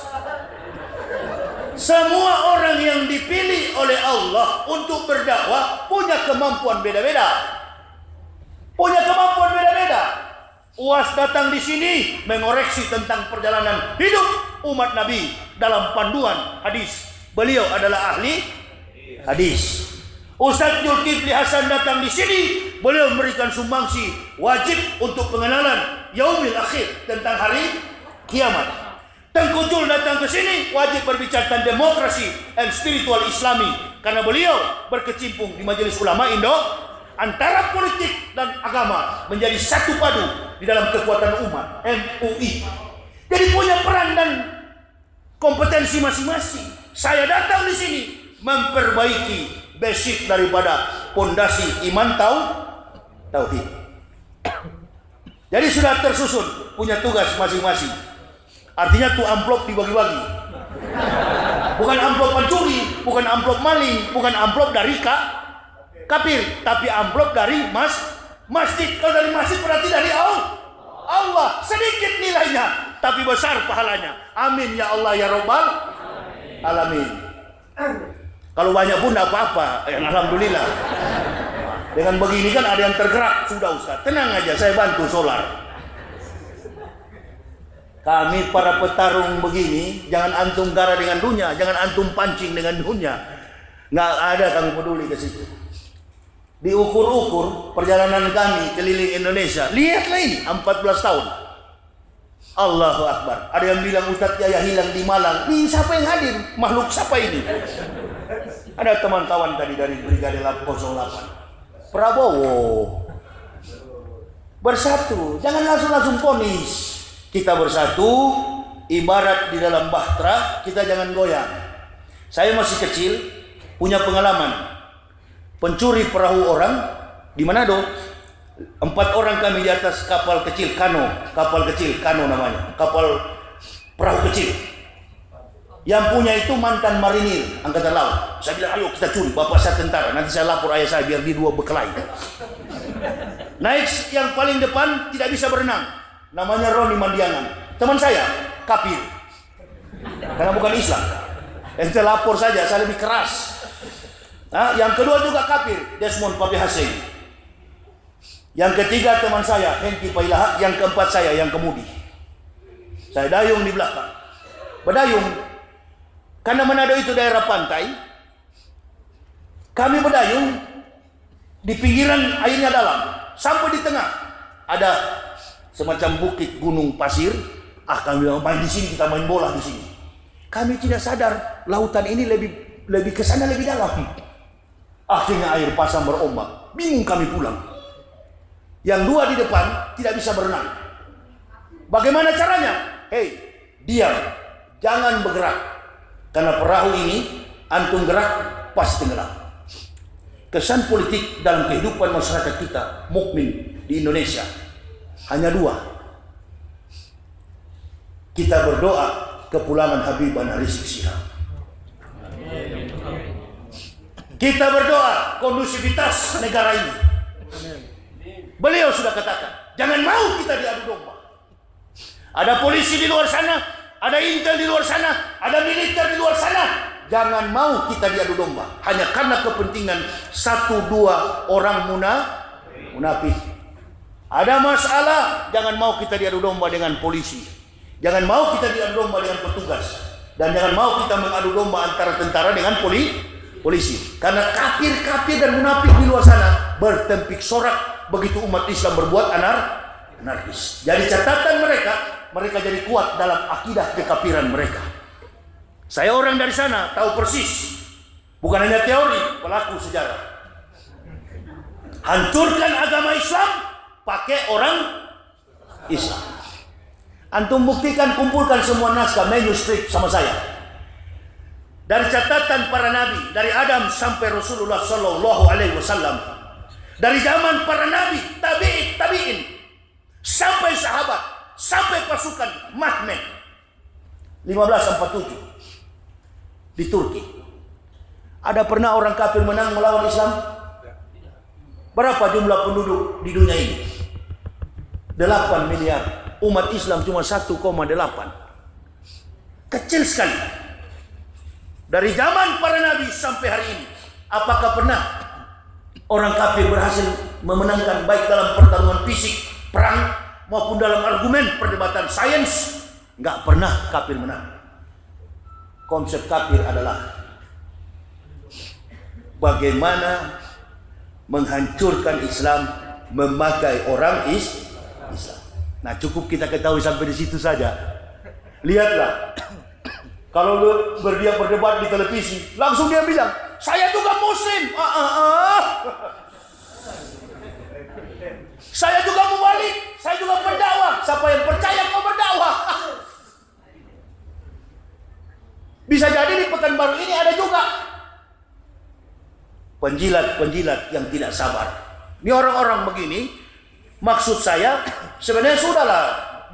Semua orang yang dipilih oleh Allah untuk berdakwah punya kemampuan beda-beda. UAS datang di sini mengoreksi tentang perjalanan hidup umat Nabi dalam panduan hadis. Beliau adalah ahli hadis. Ustaz Zulkifli Hasan datang di sini, beliau memberikan sumbangsi wajib untuk pengenalan yaumil akhir tentang hari kiamat. Tengku Jul datang ke sini wajib berbicara tentang demokrasi dan spiritual Islami karena beliau berkecimpung di Majelis Ulama Indo. Antara politik dan agama menjadi satu padu di dalam kekuatan umat MUI. Jadi punya peran dan kompetensi masing-masing. Saya datang di sini memperbaiki basic daripada pondasi iman tauhid. Jadi sudah tersusun, punya tugas masing-masing. Artinya tuh amplop dibagi-bagi. Bukan amplop pencuri, bukan amplop maling, bukan amplop dari kafir, tapi amplop dari masjid. Kalau dari masjid berarti dari Allah. Sedikit nilainya, tapi besar pahalanya. Amin ya Allah ya Rabbal alamin. Kalau banyak pun tidak apa-apa, alhamdulillah. Dengan begini kan ada yang tergerak. Sudah Ustaz, tenang aja, saya bantu solar. Kami para petarung begini, jangan antum gara dengan dunia, jangan antum pancing dengan dunia. Nggak ada kami peduli ke situ. Diukur-ukur perjalanan kami keliling Indonesia. Lihatlah ini, 14 tahun. Allahu Akbar. Ada yang bilang Ustaz Yahya hilang di Malang. Ini siapa yang hadir? Makhluk siapa ini? Ada teman kawan tadi dari Brigade 08. Prabowo. Bersatu, jangan langsung ponis. Kita bersatu, ibarat di dalam bahtera, kita jangan goyang. Saya masih kecil, punya pengalaman. Pencuri perahu orang di Manado. 4 orang kami di atas kapal kecil, kano namanya, kapal perahu kecil. Yang punya itu mantan marinir angkatan laut. Saya bilang, ayo kita curi, bapak saya tentara, nanti saya lapor ayah saya biar dia 2 berkelahi. Naik yang paling depan tidak bisa berenang, namanya Roni Mandiangan. Teman saya kafir karena bukan Islam. Ente lapor saja, saya lebih keras. Yang kedua juga kafir, Desmond Papi Haseng. Yang ketiga teman saya Hengki Pailaha. Yang keempat saya yang kemudi. Saya dayung di belakang, berdayung karena Manado itu daerah pantai. Kami berdayung di pinggiran, airnya dalam, sampai di tengah ada semacam bukit gunung pasir. Kami bilang main di sini, kita main bola di sini. Kami tidak sadar lautan ini lebih ke sana lebih dalam. Akhirnya air pasang berombak. Bingung kami pulang. Yang dua di depan tidak bisa berenang. Bagaimana caranya? Hei, diam. Jangan bergerak. Karena perahu ini antum gerak pasti tenggelam. Kesan politik dalam kehidupan masyarakat kita mukmin di Indonesia hanya dua. Kita berdoa kepulangan Habib Rizik Syihab. Kita berdoa kondusivitas negara ini. Beliau sudah katakan, jangan mau kita diadu domba. Ada polisi di luar sana, ada intel di luar sana, ada militer di luar sana. Jangan mau kita diadu domba hanya karena kepentingan satu dua orang munafik. Ada masalah, jangan mau kita diadu domba dengan polisi. Jangan mau kita diadu domba dengan petugas. Dan jangan mau kita mengadu domba antara tentara dengan polisi. Karena kafir-kafir dan munafik di luar sana bertempik sorak begitu umat Islam berbuat anarkis. Jadi catatan mereka jadi kuat dalam akidah kekafiran mereka. Saya orang dari sana tahu persis. Bukan hanya teori, pelaku sejarah. Hancurkan agama Islam pakai orang Islam. Antum buktikan, kumpulkan semua naskah manuskrip sama saya. Dari catatan para nabi, dari Adam sampai Rasulullah Sallallahu Alaihi Wasallam, dari zaman para nabi, tabi'in, sampai sahabat, sampai pasukan Mehmed 1547 di Turki. Ada pernah orang kafir menang melawan Islam? Berapa jumlah penduduk di dunia ini? 8 miliar. Umat Islam cuma 1,8. Kecil sekali. Dari zaman para nabi sampai hari ini, apakah pernah orang kafir berhasil memenangkan baik dalam pertarungan fisik, perang, maupun dalam argumen perdebatan sains? Nggak pernah kafir menang. Konsep kafir adalah bagaimana menghancurkan Islam memakai orang Islam. Nah, cukup kita ketahui sampai di situ saja. Lihatlah, kalau dia berdebat di televisi, langsung dia bilang, saya juga Muslim. Saya juga mubalik, saya juga berdakwah. Siapa yang percaya kau berdakwah? Bisa jadi di Pekanbaru ini ada juga penjilat-penjilat yang tidak sabar. Ini orang-orang begini, maksud saya sebenarnya sudahlah,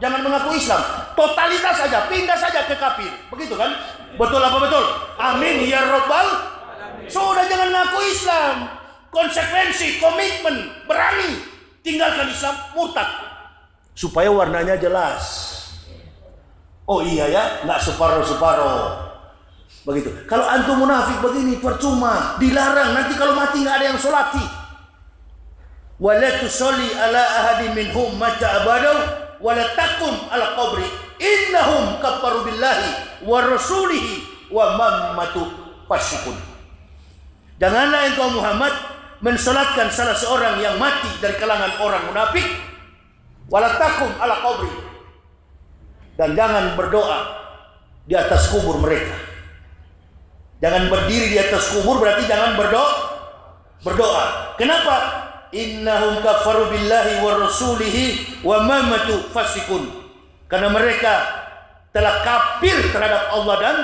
jangan mengaku Islam, totalitas saja, pindah saja ke kafir, begitu kan? Betul apa betul? Amin ya Rabbal. Sudah, jangan mengaku Islam, konsekuensi, komitmen, berani tinggalkan Islam, murtad, supaya warnanya jelas. Oh iya ya, nggak separuh-separuh. Begitu. Kalau antum munafik begini percuma, dilarang, nanti kalau mati nggak ada yang solati. Wala tusalli ala ahadin minhum mata abadaw wala taqum ala qabri innahum kafaru billahi wa rasulihi wa mammatu fasyukun. Janganlah engkau Muhammad mensolatkan salah seorang yang mati dari kalangan orang munafik, wala taqum ala qabri, dan jangan berdoa di atas kubur mereka. Jangan berdiri di atas kubur, berarti jangan berdoa. Kenapa? Innahum kafaru billahi wa rasulihi wa mamatu fasikun. Karena mereka telah kafir terhadap Allah dan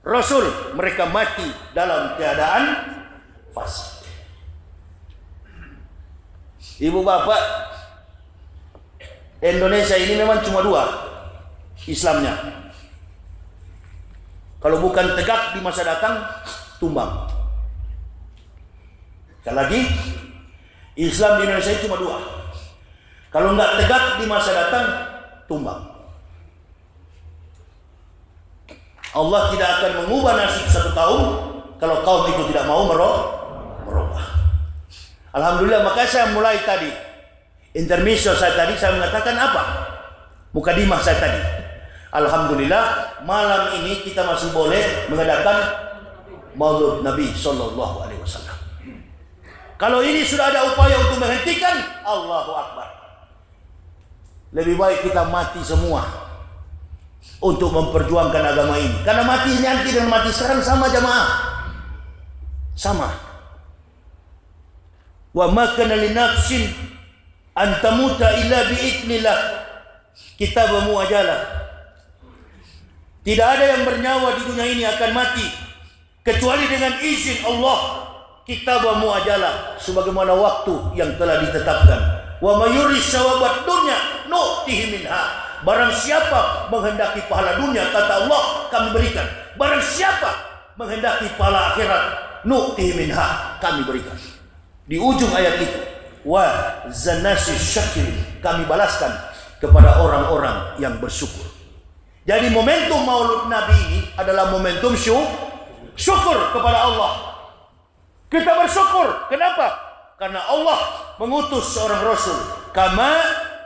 Rasul. Mereka mati dalam keadaan fasik. Ibu bapak, Indonesia ini memang cuma dua Islamnya. Kalau bukan tegak di masa datang, tumbang. Sekali lagi, Islam di Indonesia cuma dua. Kalau nggak tegak di masa datang, tumbang. Allah tidak akan mengubah nasib satu kaum kalau kaum itu tidak mau merubah. Alhamdulillah, maka saya mulai tadi, intermezzo saya tadi, saya mengatakan apa? Mukadimah saya tadi. Alhamdulillah, malam ini kita masih boleh mengadakan Maulid Nabi Sallallahu Alaihi Wasallam. Kalau ini sudah ada upaya untuk menghentikan, Allahu Akbar. Lebih baik kita mati semua untuk memperjuangkan agama ini. Karena mati nanti dan mati sekarang sama jamaah. Sama. Wa ma kana li nafsin an tamuta illa bi idznillah. Kitabamu ajalah. Tidak ada yang bernyawa di dunia ini akan mati kecuali dengan izin Allah. Kitabamu ajalah, sebagaimana waktu yang telah ditetapkan. Wa may yurid sawabat dunya nu'tihi minha. Barang siapa menghendaki pahala dunia, kata Allah, kami berikan. Barang siapa menghendaki pahala akhirat, nu'tihi minha, kami berikan. Di ujung ayat itu, wa zanasi syakir, kami balaskan kepada orang-orang yang bersyukur. Jadi momentum Maulud Nabi ini adalah momentum syukur kepada Allah. Kita bersyukur. Kenapa? Karena Allah mengutus seorang rasul. Kama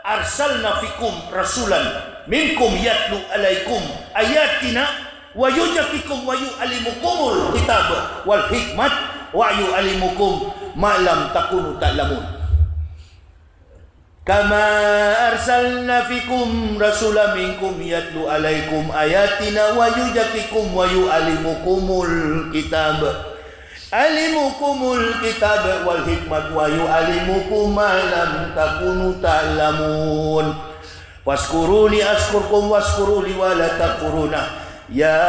arsalna fikum rasulan minkum yatlu alaikum ayatina wa yuzakkikum wa yu'allimukumul kitab wal hikmat wa yu'allimukum ma lam takunu ta'lamun. Kama arsalna fikum rasulan minkum yatlu alaikum ayatina wa yuzakkikum wa yu'allimukumul kitab alimukumul kitab wal hikmat wa yu'allimukum ma lam takunu ta'lamun. Waskuruni askurkum waskuruli wa la takfuruna. Ya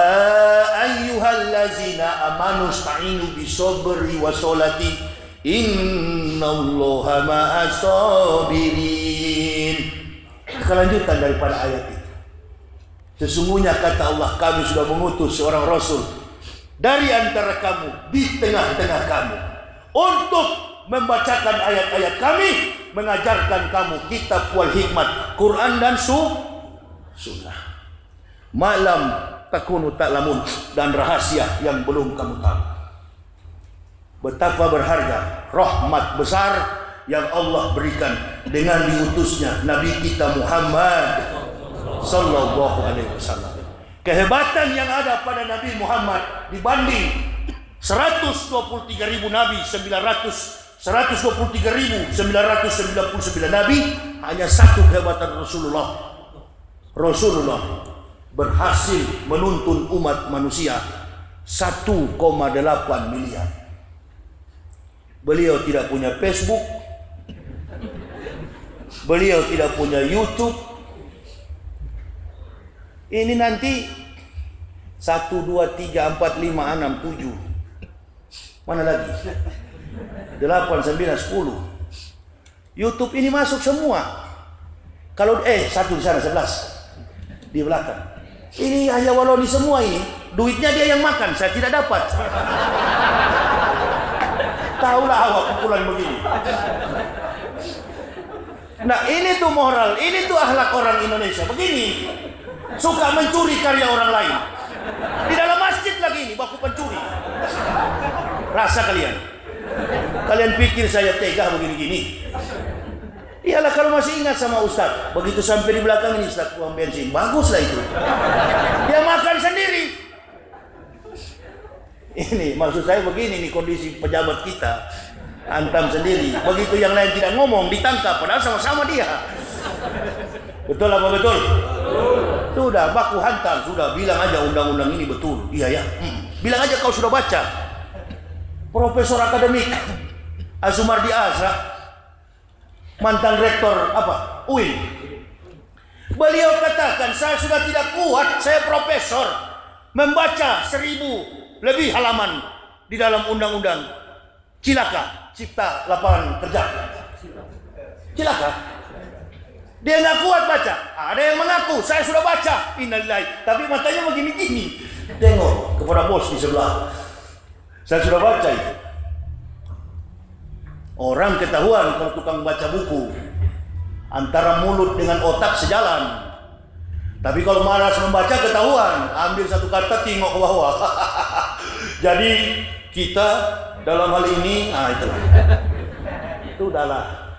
ayyuhallazina amanu sta'inu bisabri wasolati innallaha ma'as sabirin. Kelanjutan daripada ayat itu. Sesungguhnya kata Allah, kami sudah mengutus seorang rasul dari antara kamu, di tengah-tengah kamu, untuk membacakan ayat-ayat kami, mengajarkan kamu kitab wal hikmat, Quran dan sunnah. Malam takunu ta'lamun, dan rahasia yang belum kamu tahu. Betapa berharga rahmat besar yang Allah berikan dengan diutusnya Nabi kita Muhammad sallallahu alaihi wasallam. Kehebatan yang ada pada Nabi Muhammad dibanding 123.000 nabi, 123.999 nabi, hanya satu kehebatan Rasulullah. Rasulullah berhasil menuntun umat manusia 1,8 miliar. Beliau tidak punya Facebook, beliau tidak punya YouTube. Ini nanti 1, 2, 3, 4, 5, 6, 7. Mana lagi? 8, 9, 10. YouTube ini masuk semua. Kalau satu di sana 11 di belakang. Ini hanya waloni semua ini. Duitnya dia yang makan, saya tidak dapat. Taulah awak pukulan begini. Nah, ini tuh moral, ini tuh akhlak orang Indonesia. Begini. Suka mencuri karya orang lain. Di dalam masjid lagi ini, baku pencuri. Rasa kalian. Kalian pikir saya tega begini-gini? Iyalah kalau masih ingat sama Ustaz. Begitu sampai di belakang ini, Ustaz, uang bensin. Baguslah itu. Dia makan sendiri. Ini maksud saya begini nih kondisi pejabat kita. Antam sendiri. Begitu yang lain tidak ngomong, ditangkap. Padahal sama-sama dia. Betul apa betul? Sudah baku hantam, sudah bilang aja undang-undang ini betul. Iya ya. Bilang aja kau sudah baca. Profesor akademik Azumardi Azra, mantan rektor UIN. Beliau katakan, saya sudah tidak kuat, saya profesor, membaca 1000 lebih halaman di dalam undang-undang Cilaka, Cipta Lapangan Kerja. Cilaka. Dia nggak kuat baca. Ada yang mengaku, saya sudah baca. Innalillahi. Tapi matanya begini-gini. Tengok kepada bos di sebelah. Saya sudah baca itu. Orang ketahuan kalau tukang baca buku. Antara mulut dengan otak sejalan. Tapi kalau malas membaca ketahuan. Ambil satu kata, tengok ke bawah. Jadi kita dalam hal ini, itulah. Itu udahlah.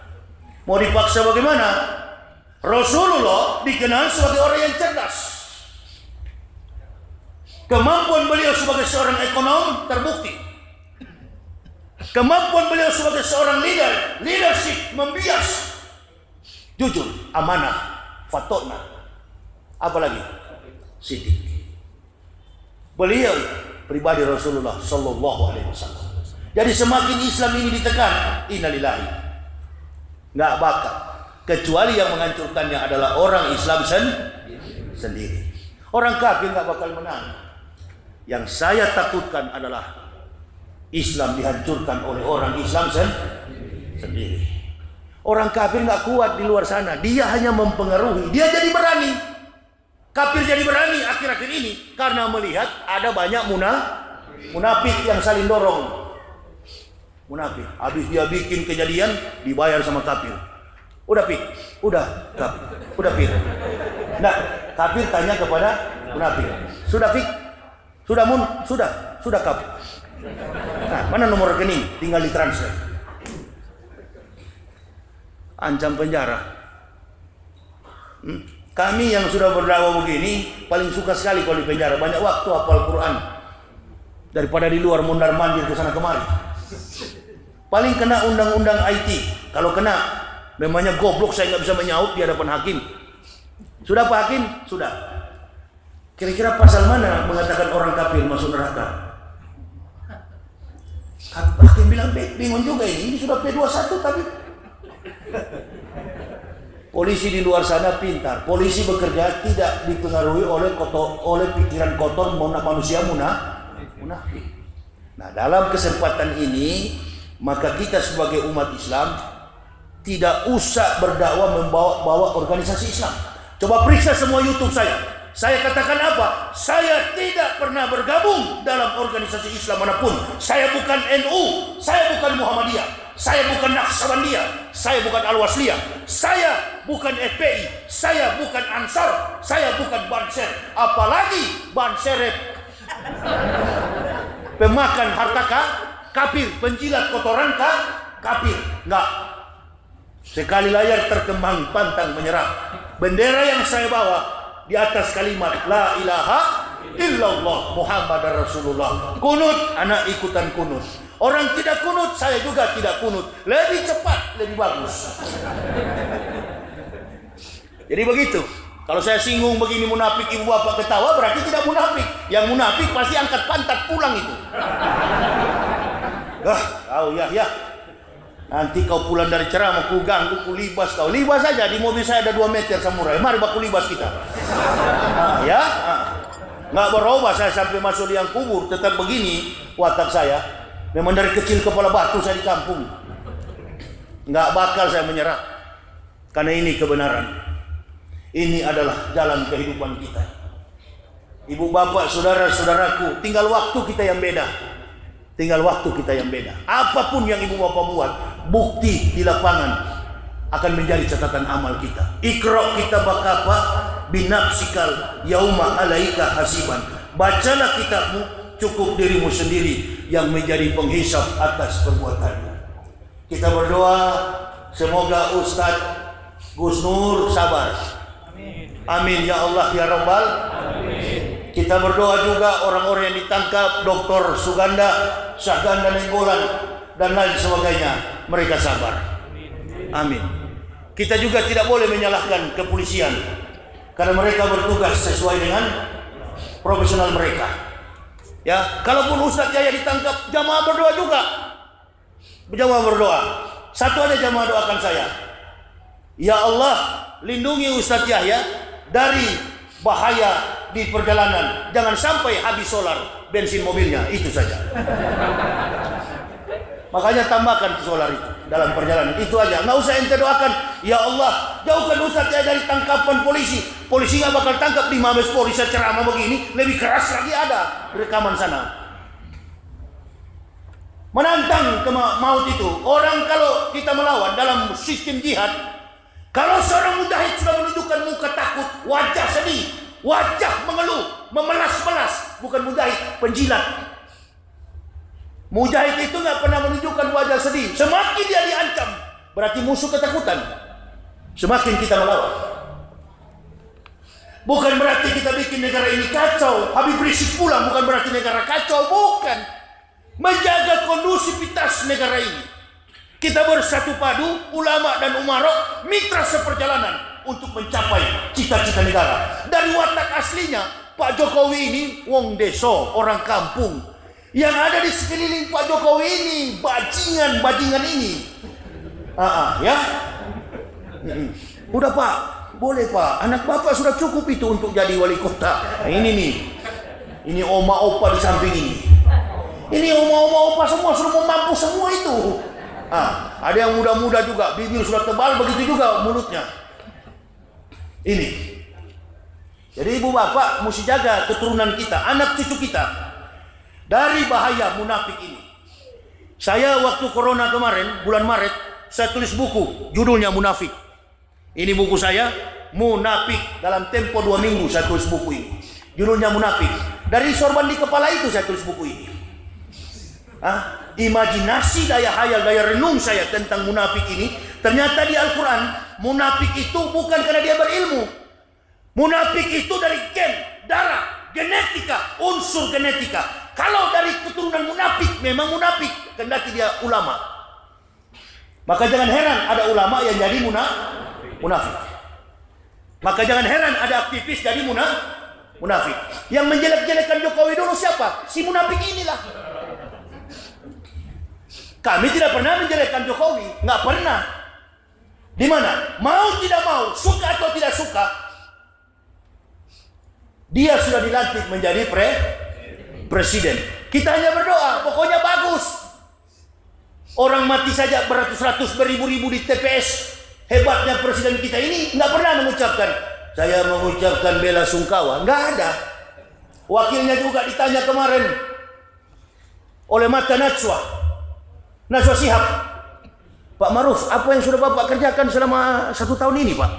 Mau dipaksa bagaimana? Rasulullah dikenal sebagai orang yang cerdas. Kemampuan beliau sebagai seorang ekonom terbukti. Kemampuan beliau sebagai seorang leadership membias, jujur, amanah, fatona. Apalagi Siddiq. Beliau pribadi Rasulullah Sallallahu Alaihi Wasallam. Jadi semakin Islam ini ditekan, innalillahi, nggak bakal. Kecuali yang menghancurkannya adalah orang Islam sendiri. Orang kafir nggak bakal menang. Yang saya takutkan adalah Islam dihancurkan oleh orang Islam sendiri. Orang kafir nggak kuat di luar sana. Dia hanya mempengaruhi. Dia jadi berani. Kafir jadi berani akhir-akhir ini karena melihat ada banyak munafik yang saling dorong. Munafik. Habis dia bikin kejadian dibayar sama kafir. Udah Pik, udah Pik. Nah, kafir tanya kepada munafik. Sudah Pik? Sudah Mun? Sudah kafir. Nah, mana nomor rekening? Tinggal ditransfer. Ancam penjara. Kami yang sudah berdakwah begini paling suka sekali kalau di penjara. Banyak waktu hafal Quran daripada di luar mondar-mandir ke sana kemari. Paling kena undang-undang IT. Kalau kena memangnya goblok, saya nggak bisa menyaut di hadapan hakim. Sudah Pak Hakim? Sudah. Kira-kira pasal mana mengatakan orang kafir masuk neraka? Hakim bilang bingung juga ini sudah P21 tapi. Polisi di luar sana pintar. Polisi bekerja tidak dipengaruhi oleh pikiran kotor manusia munafik. Nah, dalam kesempatan ini maka kita sebagai umat Islam tidak usah berdakwah membawa organisasi Islam. Coba periksa semua YouTube saya. Saya katakan apa? Saya tidak pernah bergabung dalam organisasi Islam manapun. Saya bukan NU, saya bukan Muhammadiyah, saya bukan Naqsabandiyah, saya bukan Al-Wasliyah, saya bukan FPI, saya bukan Ansar, saya bukan Banser, apalagi Banserep. Pemakan harta kafir, penjilat kotoran kafir. Enggak. Sekali layar terkembang pantang menyerah. Bendera yang saya bawa di atas kalimat La ilaha illallah Muhammadar Rasulullah. Kunut, anak ikutan kunut. Orang tidak kunut, saya juga tidak kunut. Lebih cepat, lebih bagus. Jadi begitu. Kalau saya singgung begini munafik, ibu bapak ketawa, berarti tidak munafik. Yang munafik pasti angkat pantat pulang itu. Ya. Nanti kau pulang dari ceramah, ku ganggu, ku libas kau. Libas saja, di mobil saya ada 2 meter samurai. Mari baku libas kita. Nggak berubah saya sampai masuk liang kubur. Tetap begini watak saya. Memang dari kecil kepala batu saya di kampung. Nggak bakal saya menyerah. Karena ini kebenaran. Ini adalah jalan kehidupan kita. Ibu bapak, saudara-saudaraku, tinggal waktu kita yang beda. Tinggal waktu kita yang beda. Apapun yang ibu bapak buat, bukti di lapangan akan menjadi catatan amal kita. Iqra kitabaka apa binafsikal yauma alaika hasiban. Bacalah kitabmu, cukup dirimu sendiri yang menjadi penghisap atas perbuatanmu. Kita berdoa semoga Ustadz Gus Nur sabar. Amin ya Allah ya Rabbal. Kita berdoa juga orang-orang yang ditangkap, Dr. Suganda, Syahganda Nenggolan, dan lain sebagainya, mereka sabar. Amin. Kita juga tidak boleh menyalahkan kepolisian, karena mereka bertugas sesuai dengan profesional mereka. Ya, kalaupun Ustadz Yahya ditangkap, jamaah berdoa juga. Jamaah berdoa. Satu aja jamaah doakan saya. Ya Allah, lindungi Ustadz Yahya dari bahaya di perjalanan, jangan sampai habis solar bensin mobilnya, itu saja. Makanya tambahkan solar itu dalam perjalanan, itu aja. Nggak usah ente doakan, ya Allah jauhkan Ustadz ya dari tangkapan polisi. Polisi nggak bakal tangkap di Mabes Polri ceramah begini, lebih keras lagi ada rekaman sana. Menantang ke maut itu. Orang kalau kita melawan dalam sistem jihad, kalau seorang mujahid sudah menunjukkan muka takut, wajah sedih, wajah mengeluh, memelas-melas, bukan mujahid, penjilat. Mujahid itu nggak pernah menunjukkan wajah sedih. Semakin dia diancam, berarti musuh ketakutan. Semakin kita melawan. Bukan berarti kita bikin negara ini kacau, Habib Rizik pulang, bukan berarti negara kacau, bukan. Menjaga kondusivitas negara ini. Kita bersatu padu, ulama dan umarok, mitra seperjalanan untuk mencapai cita-cita negara. Dari watak aslinya, Pak Jokowi ini wong deso, orang kampung. Yang ada di sekeliling Pak Jokowi ini bajingan ini. Ya. Udah Pak, boleh Pak. Anak Bapak sudah cukup itu untuk jadi wali kota. Nah, ini nih. Ini oma opa di samping ini. Ini oma opa semua sudah mau mampu semua itu. Ada yang muda-muda juga, bibir sudah tebal, begitu juga mulutnya. Ini. Jadi ibu bapak mesti jaga keturunan kita, anak cucu kita dari bahaya munafik ini. Saya waktu corona kemarin, bulan Maret, saya tulis buku, judulnya Munafik. Ini buku saya, Munafik. Dalam tempo 2 minggu saya tulis buku ini. Judulnya Munafik. Dari sorban di kepala itu saya tulis buku ini. Imajinasi, daya hayal, daya renung saya tentang munafik ini. Ternyata di Al-Quran, munafik itu bukan karena dia berilmu. Munafik itu dari gen, darah, genetika, unsur genetika. Kalau dari keturunan munafik, memang munafik, kendati dia ulama. Maka jangan heran ada ulama yang jadi munafik. Maka jangan heran ada aktivis jadi munafik. Yang menjelek-jelekan Jokowi dulu siapa? Si munafik inilah. Kami tidak pernah menjelekkan Jokowi, nggak pernah. Di mana? Mau tidak mau, suka atau tidak suka, dia sudah dilantik menjadi presiden. Kita hanya berdoa, pokoknya bagus. Orang mati saja beratus-ratus, beribu-ribu di TPS. Hebatnya presiden kita ini nggak pernah mengucapkan, saya mengucapkan bela sungkawa. Nggak ada. Wakilnya juga ditanya kemarin oleh Mata Najwa Shihab, Pak Maruf, apa yang sudah Bapak kerjakan selama 1 tahun ini, Pak?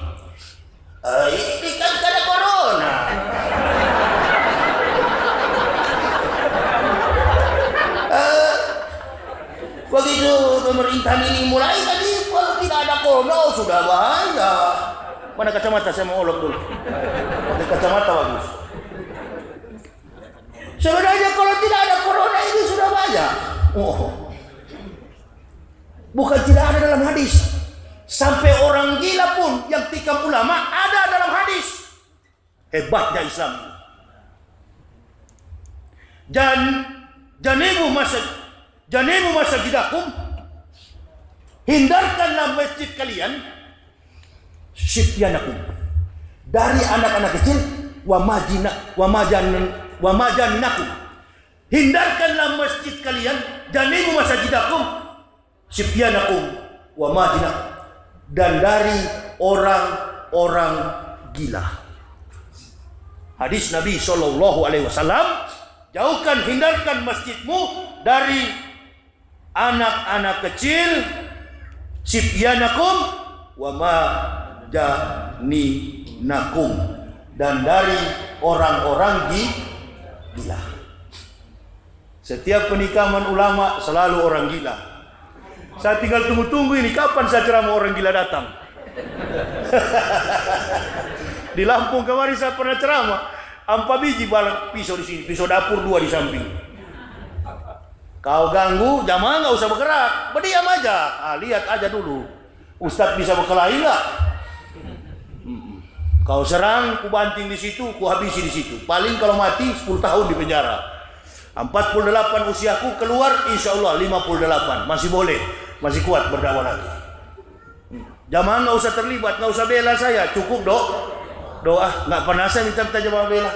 Ini kan karena corona. Begitu pemerintahan ini mulai tadi, kalau tidak ada corona, sudah bahaya. Mana kacamata? Saya mau olok dulu. Pakai kacamata bagus. Sebenarnya kalau tidak ada corona ini sudah bahaya. Bukan tidak ada dalam hadis. Sampai orang gila pun yang tikam ulama ada dalam hadis. Hebatnya Islam. Janimu masajidakum, hindarkanlah masjid kalian, sibyanakum, dari anak-anak kecil, wa majaninakum, hindarkanlah masjid kalian, janimu masajidakum, sibyanakum wa majinakum, dan dari orang-orang gila. Hadis Nabi SAW, jauhkan, hindarkan masjidmu dari anak-anak kecil, sibyanakum wa majaninakum, dan dari orang-orang gila. Setiap penikaman ulama selalu orang gila. Saya tinggal tunggu-tunggu ini kapan saya ceramah orang gila datang. Di Lampung kemarin saya pernah ceramah, 4 biji balak pisau di sini, pisau dapur 2 di samping. Kau ganggu, jamaah nggak usah bergerak, berdiam aja. Lihat aja dulu, Ustadz bisa berkelahi nggak? Kau serang, ku banting di situ, ku habisi di situ. Paling kalau mati 10 tahun di penjara. 48 usiaku, keluar insya Allah 58, masih boleh. Masih kuat berdakwah lagi. Jamaah nggak usah terlibat, nggak usah bela saya, cukup doa. Nggak pernah saya minta jamaah bela,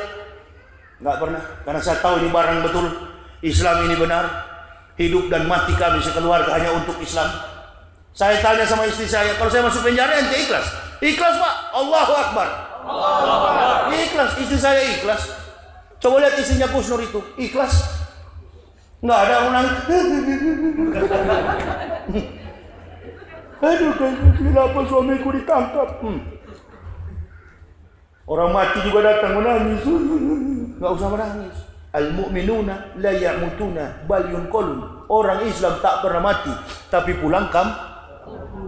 nggak pernah, karena saya tahu ini barang betul. Islam ini benar, hidup dan mati kami sekeluarga hanya untuk Islam. Saya tanya sama istri saya, kalau saya masuk penjara ente ikhlas? Ikhlas Pak, Allahu Akbar. Ikhlas, istri saya ikhlas. Coba lihat istrinya Gus Nur itu, ikhlas. Nggak ada orang aduh, kenapa suamiku ditangkap? Orang mati juga datang menangis. Nggak usah menangis. Al-mu'minuna la ya'mutuna bal yunqalun. Orang Islam tak pernah mati, tapi pulang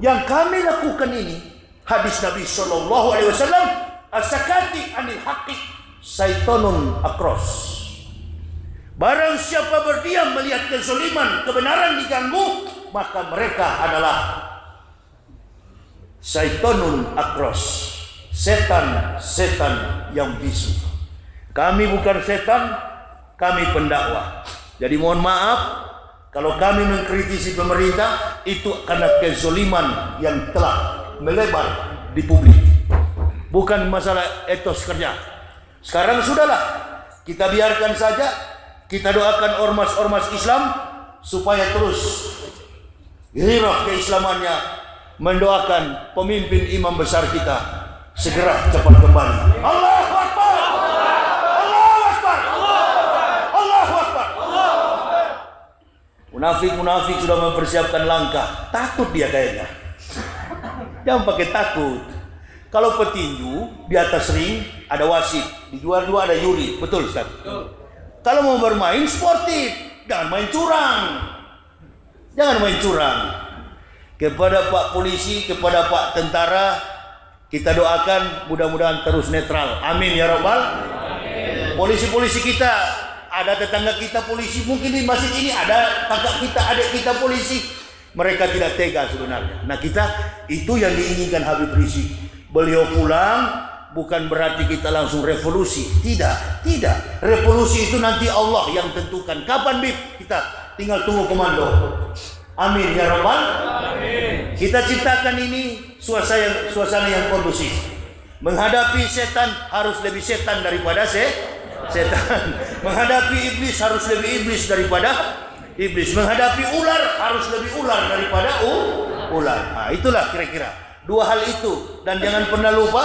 Yang kami lakukan ini, hadis Nabi SAW, as-sakati anil haqqi syaitonun akros. Barang siapa berdiam melihat kezaliman, kebenaran diganggu, maka mereka adalah syaitonun akros, setan yang bisu. Kami bukan setan, kami pendakwah. Jadi mohon maaf kalau kami mengkritisi pemerintah itu karena kezoliman yang telah melebar di publik. Bukan masalah etos kerja. Sekarang sudahlah, kita biarkan saja. Kita doakan ormas-ormas Islam supaya terus gairah keislamannya, mendoakan pemimpin imam besar kita segera cepat kembali. Allahu Akbar. Allahu Akbar. Allahu Akbar. Munafik sudah mempersiapkan langkah. Takut dia kayaknya. Jangan pakai takut. Kalau petinju di atas ring ada wasit, di dua-dua ada juri, betul Ustaz? Kalau mau bermain sportif, jangan main curang. Jangan main curang. Kepada Pak Polisi, kepada Pak Tentara, kita doakan mudah-mudahan terus netral. Amin ya Rabbal. Polisi-polisi kita, ada tetangga kita polisi, mungkin di masjid ini ada kakak kita, adik kita polisi. Mereka tidak tega sebenarnya. Nah kita, itu yang diinginkan Habib Rizik. Beliau pulang, bukan berarti kita langsung revolusi. Tidak. Revolusi itu nanti Allah yang tentukan. Kapan Bib? Kita tinggal tunggu komando. Amin ya Rabbal. Amin. Kita ciptakan ini suasana yang kondusif. Menghadapi setan harus lebih setan daripada setan. Menghadapi iblis harus lebih iblis daripada iblis. Menghadapi ular harus lebih ular daripada ular. Nah, itulah kira-kira dua hal itu. Dan jangan pernah lupa,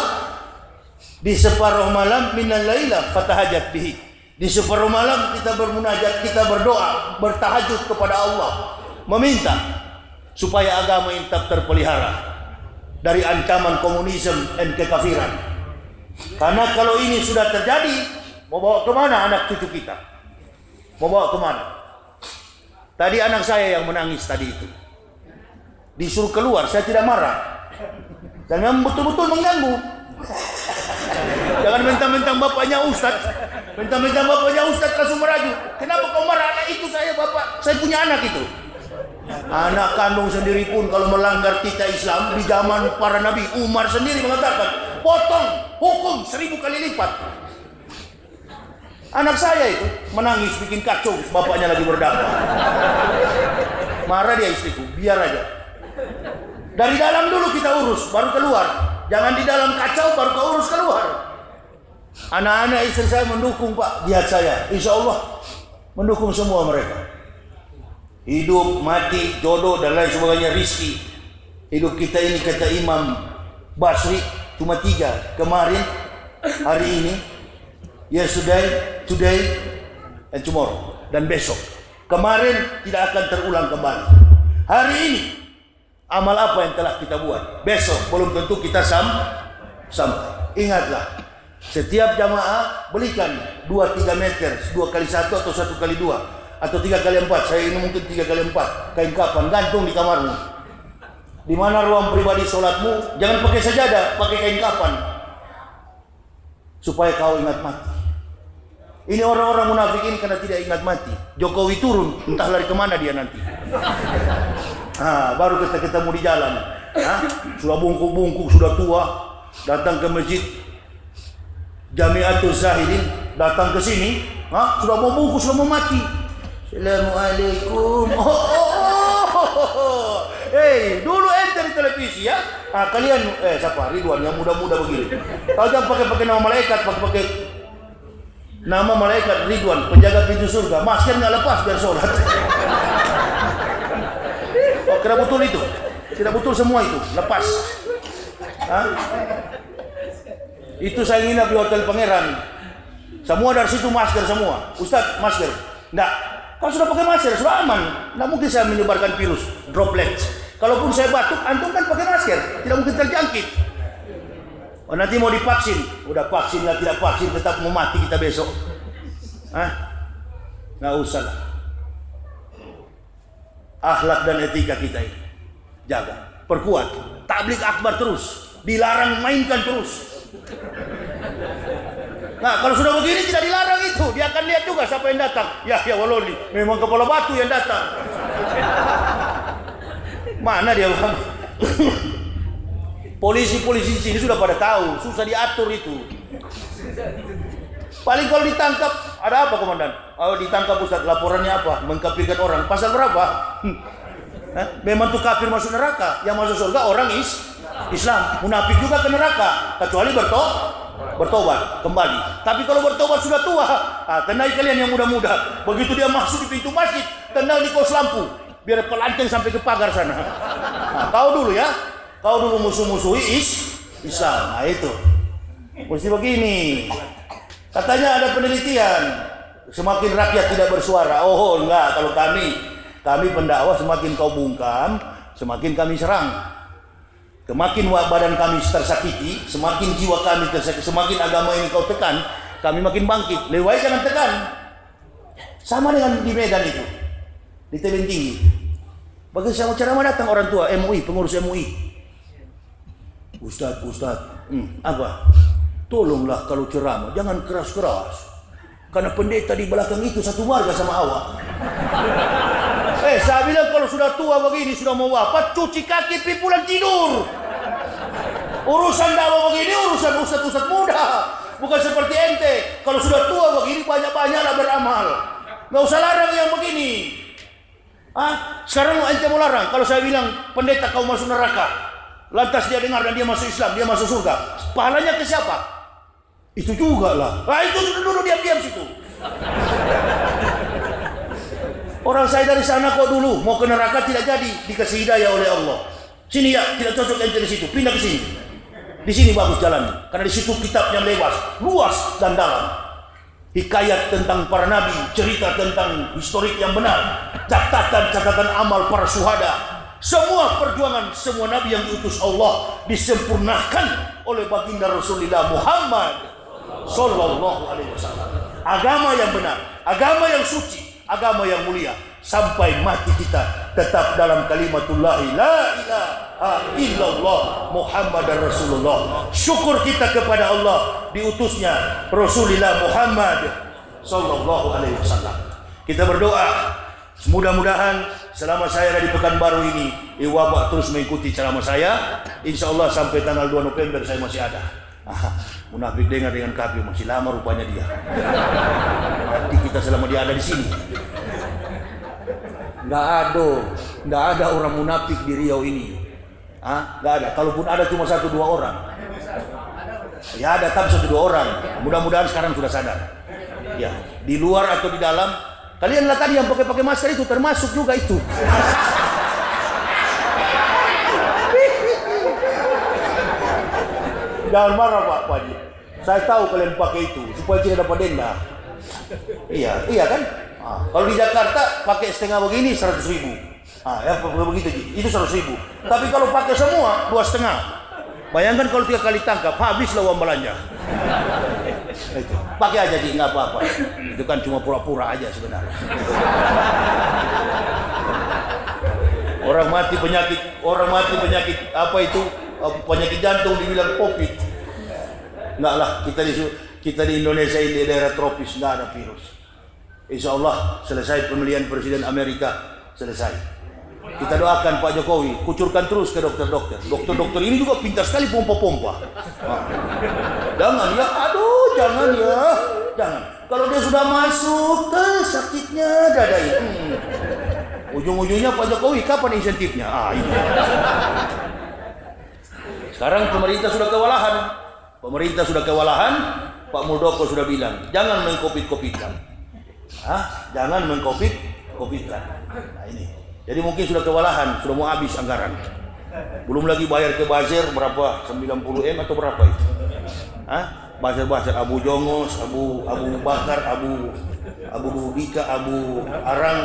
di separuh malam minal laila fatahajat bihi. Di separuh malam kita bermunajat, kita berdoa, bertahajud kepada Allah, meminta supaya agama ini tetap terpelihara dari ancaman komunisme dan kekafiran. Karena kalau ini sudah terjadi, mau bawa kemana anak cucu kita? Mau bawa kemana? Tadi anak saya yang menangis tadi itu disuruh keluar, saya tidak marah. Jangan betul-betul mengganggu. Jangan mentang-mentang bapaknya Ustadz, mentang-mentang bapaknya Ustadz langsung merajuk. Kenapa kau marah? Anak itu saya bapak, saya punya anak itu. Anak kandung sendiri pun kalau melanggar titah Islam di zaman para nabi, Umar sendiri mengatakan potong, hukum 1000 kali lipat. Anak saya itu menangis bikin kacau, bapaknya lagi berdakwah. Marah dia istriku, biar aja. Dari dalam dulu kita urus, baru keluar. Jangan di dalam kacau baru kau urus keluar. Anak-anak istri saya mendukung Pak jihad saya, insya Allah mendukung semua mereka. Hidup, mati, jodoh dan lain sebagainya, rizki. Hidup kita ini kata Imam Basri cuma 3. Kemarin, hari ini, yesterday, today, and tomorrow. Dan besok. Kemarin tidak akan terulang kembali. Hari ini, amal apa yang telah kita buat? Besok belum tentu kita sampai. Ingatlah, setiap jamaah belikan 2-3 meter, 2x1 atau 1x2. Atau 3x4, saya ini mungkin 3x4 kain kapan, gantung di kamarmu. Di mana ruang pribadi sholatmu, jangan pakai sajadah, pakai kain kapan, supaya kau ingat mati. Ini orang-orang munafik ini karena tidak ingat mati. Jokowi turun, entah lari kemana dia nanti. Baru kita ketemu di jalan. Sudah bungkuk-bungkuk, sudah tua, datang ke masjid Jamiatul Zahidin, datang ke sini, sudah mau bungkuk, sudah mau mati. Assalamualaikum. Hey, dulu ente di televisi ya. Kalian siapa? Ridwan yang muda-muda begini. Kau jangan pakai nama malaikat, pakai nama malaikat Ridwan, penjaga pintu surga. Masker nggak lepas biar sholat. Oh, kira betul itu? Tidak betul semua itu, lepas. Itu saya nginap di Hotel Pangeran. Semua dari situ masker semua. Ustaz, masker. Enggak. Kalau sudah pakai masker, sudah aman. Tidak mungkin saya menyebarkan virus, droplets. Kalaupun saya batuk, antum kan pakai masker. Tidak mungkin terjangkit. Oh, nanti mau divaksin. Udah vaksin lah, tidak vaksin, tetap mau mati kita besok. Nggak usah lah. Akhlak dan etika kita ini jaga, perkuat. Tabligh akbar terus. Dilarang, mainkan terus. Nah, kalau sudah begini tidak dilarang itu, dia akan lihat juga siapa yang datang. Ya waloli, memang kepala batu yang datang. Mana dia bang? Polisi-polisi di sini sudah pada tahu, susah diatur itu. Paling kalau ditangkap, ada apa komandan? Oh, ditangkap Ustaz, laporannya apa? Mengkafirkan orang. Pasal berapa? Memang tuh kafir masuk neraka. Yang masuk surga orang Islam. Munafik juga ke neraka, kecuali bertobat kembali. Tapi kalau bertobat sudah tua, tenang kalian yang muda-muda. Begitu dia masuk di pintu masjid, tenang di kos lampu, biar pelanteng sampai ke pagar sana. Kau dulu ya, kau dulu musuh-musuhi Islam. Nah itu, mesti begini. Katanya ada penelitian, semakin rakyat tidak bersuara. Oh enggak, kalau kami pendakwah semakin kau bungkam, semakin kami serang. Semakin badan kami tersakiti, semakin jiwa kami tersakiti, semakin agama ini kau tekan, kami makin bangkit. Lebih baik jangan tekan. Sama dengan di Medan itu, di Tebing Tinggi. Bagi sama ceramah datang orang tua MUI, pengurus MUI. Ustaz, apa? Tolonglah kalau ceramah jangan keras-keras. Karena pendeta di belakang itu satu marga sama awak. Saya bilang kalau sudah tua begini, sudah mau wafat, cuci kaki, pi pulang tidur. Urusan dakwah begini, urusan ustaz-ustaz muda. Bukan seperti ente. Kalau sudah tua begini, banyak-banyaklah beramal. Nggak usah larang yang begini. Sekarang ente mau larang. Kalau saya bilang, pendeta kau masuk neraka. Lantas dia dengar dan dia masuk Islam, dia masuk surga. Pahalanya ke siapa? Itu juga lah. Itu dulu diam-diam situ. Orang saya dari sana kok dulu mau ke neraka tidak jadi, dikasih hidayah oleh Allah. Sini ya, tidak cocok ente di situ, pindah ke sini. Di sini bagus jalannya, karena di situ kitabnya luas dan dalam. Hikayat tentang para nabi, cerita tentang historik yang benar, catatan amal para syuhada. Semua perjuangan semua nabi yang diutus Allah disempurnakan oleh baginda Rasulullah Muhammad sallallahu alaihi wasallam. Agama yang benar, agama yang suci, agama yang mulia, sampai mati kita tetap dalam kalimatullah la ilaha illallah Muhammadar Rasulullah. Syukur kita kepada Allah diutusnya Rasulullah Muhammad sallallahu alaihi wasallam. Kita berdoa mudah-mudahan selama saya ada di Pekanbaru ini, wabah terus mengikuti ceramah saya. Insyaallah sampai tanggal 2 November saya masih ada. Munafik dengar dengan kafir masih lama rupanya dia. Mati kita selama dia ada di sini. Nggak ada orang munafik di Riau ini. Nggak ada. Kalaupun ada cuma 1-2 orang. Ya ada tapi 1-2 orang. Mudah-mudahan sekarang sudah sadar. Ya, di luar atau di dalam. Kalian lah tadi yang pakai masker itu termasuk juga itu. Jangan marah Pak Haji. Saya tahu kalian pakai itu supaya tidak dapat denda. Iya kan? Kalau di Jakarta pakai setengah begini 100.000. Ya begitu itu 100.000. Tapi kalau pakai semua 2,5. Bayangkan kalau 3 kali tangkap habislah uang belanja. Itu. Pakai aja nggak apa-apa. Itu kan cuma pura-pura aja sebenarnya. Orang mati penyakit apa itu? Penyakit jantung dibilang COVID. Enggak lah, kita di Indonesia ini daerah tropis, enggak ada virus. Insya Allah selesai pemilihan Presiden Amerika, selesai. Kita doakan Pak Jokowi, kucurkan terus ke dokter-dokter. Dokter-dokter ini juga pintar sekali pompa-pompa. Jangan ya. Kalau dia sudah masuk ke sakitnya dada ini. Ujung-ujungnya Pak Jokowi kapan insentifnya? Ini. Sekarang pemerintah sudah kewalahan. Pak Muldoko sudah bilang, jangan mengkopit-kopitkan. Jangan mengkopit-kopitkan. Nah ini. Jadi mungkin sudah kewalahan, sudah mau habis anggaran. Belum lagi bayar ke buzzer berapa? 90M atau berapa itu? Buzzer Abu Jongos, Abu Bakar, Abu Dika, Abu Arang,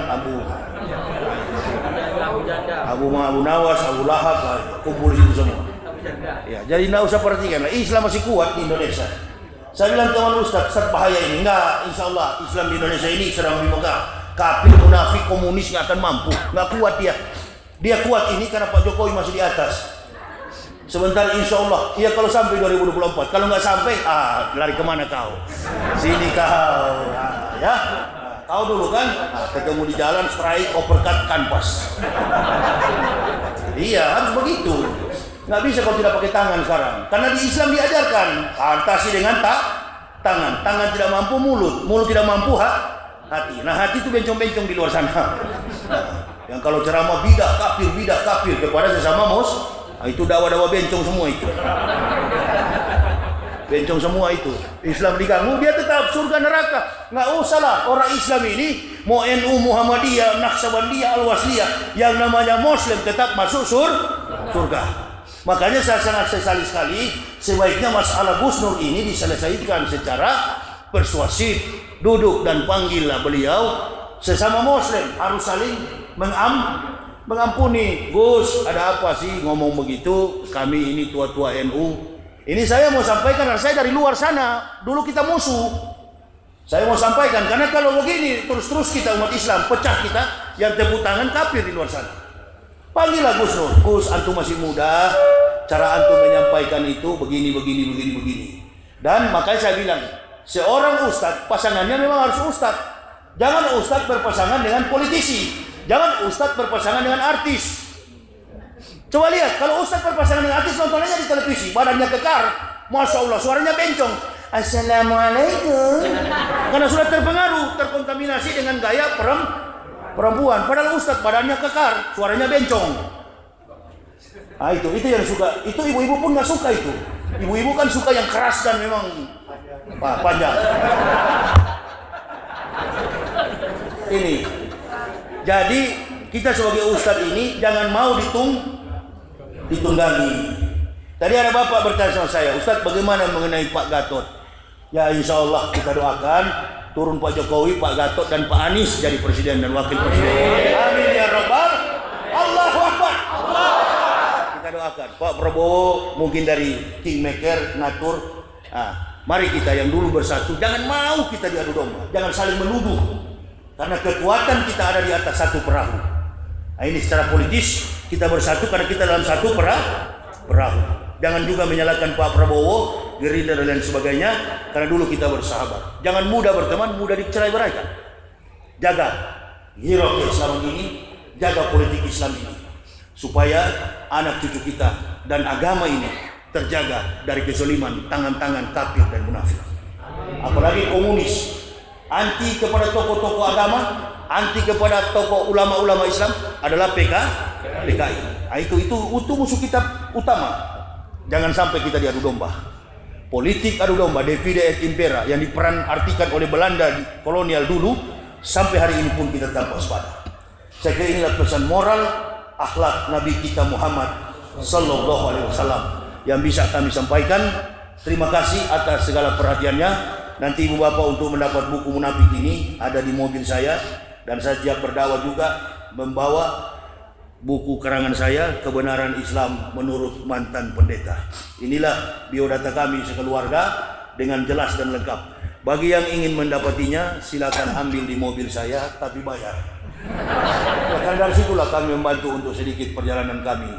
Abu Nawas, Abu Lahab, kumpul itu semua. Ya, jadi tidak usah perhatikan. Islam masih kuat di Indonesia. Saya bilang teman Ustaz bahaya ini. Enggak, insya Allah Islam di Indonesia ini sedang dimegang. Kafir, munafik, komunis nggak akan mampu. Nggak kuat dia. Dia kuat ini karena Pak Jokowi masih di atas. Sebentar insya Allah. Iya kalau sampai 2024. Kalau nggak sampai, lari kemana kau? Sini kau. Ya. Kau dulu kan? Ketemu di jalan, strike, uppercut, kanvas. Iya, harus begitu. Nggak bisa kalau tidak pakai tangan sekarang. Karena di Islam diajarkan atasi dengan tangan tidak mampu mulut tidak mampu hati. Nah, hati itu bencong-bencong di luar sana. Yang kalau ceramah bidah kafir kepada sesama nah, itu dakwah-dakwah bencong semua itu. Bencong semua itu. Islam diganggu, dia tetap surga neraka. Nggak usah lah orang Islam ini mau NU, Muhammadiyah, Naqsabandiyah, Al-Wasliyah, yang namanya Muslim tetap masuk surga. Makanya saya sangat sesali sekali, sebaiknya masalah Gus Nur ini diselesaikan secara persuasif. Duduk dan panggillah beliau, sesama Muslim harus saling mengampuni. Gus, ada apa sih ngomong begitu? Kami ini tua-tua NU. Ini saya mau sampaikan, karena saya dari luar sana. Dulu kita musuh. Saya mau sampaikan, karena kalau begini terus-terus kita umat Islam pecah kita, yang tepuk tangan kafir di luar sana. Panggillah Gus Nur. Gus, antum masih muda, cara antum menyampaikan itu begini. Dan makanya saya bilang, seorang ustadz pasangannya memang harus ustadz. Jangan ustadz berpasangan dengan politisi. Jangan ustadz berpasangan dengan artis. Coba lihat, kalau ustadz berpasangan dengan artis, nontonnya di televisi, badannya kekar, masya Allah, suaranya bencong. Assalamualaikum. Karena sudah terkontaminasi dengan gaya perempuan. Padahal ustadz badannya kekar, suaranya bencong. Nah, itu yang suka. Itu ibu-ibu pun nggak suka itu. Ibu-ibu kan suka yang keras dan memang panjang. Ini. Jadi kita sebagai ustadz ini jangan mau ditunggangi. Tadi ada bapak bertanya sama saya, Ustadz bagaimana mengenai Pak Gatot? Ya insya Allah kita doakan turun Pak Jokowi, Pak Gatot dan Pak Anies jadi presiden dan wakil presiden. Amin ya Rabbal. Allahu Akbar. Kita doakan Pak Prabowo mungkin dari kingmaker ngatur. Mari kita yang dulu bersatu, jangan mau kita diadu domba, jangan saling menuduh, karena kekuatan kita ada di atas satu perahu. Nah, ini secara politis kita bersatu karena kita dalam satu perahu. Jangan juga menyalahkan Pak Prabowo, Gerindra dan lain sebagainya, karena dulu kita bersahabat. Jangan mudah berteman, mudah dicerai-beraikan. Jaga hirau Islam ini, jaga politik Islam ini, supaya anak cucu kita dan agama ini terjaga dari kezaliman tangan-tangan kafir dan munafik. Apalagi komunis, anti kepada tokoh-tokoh agama, anti kepada tokoh ulama-ulama Islam adalah PKI. Nah, itu musuh kita utama. Jangan sampai kita diadu domba. Politik adu domba, divide et impera, yang diperan-artikan oleh Belanda di kolonial dulu, sampai hari ini pun kita tetap waspada. Saya kira inilah pesan moral akhlak Nabi kita Muhammad sallallahu alaihi wasallam yang bisa kami sampaikan. Terima kasih atas segala perhatiannya. Nanti ibu bapak untuk mendapat buku munafik ini ada di mobil saya, dan saya siap berdakwah juga membawa buku karangan saya, Kebenaran Islam Menurut Mantan Pendeta. Inilah biodata kami sekeluarga dengan jelas dan lengkap. Bagi yang ingin mendapatinya silakan ambil di mobil saya, tapi bayar. Karena dari situlah kami membantu untuk sedikit perjalanan kami.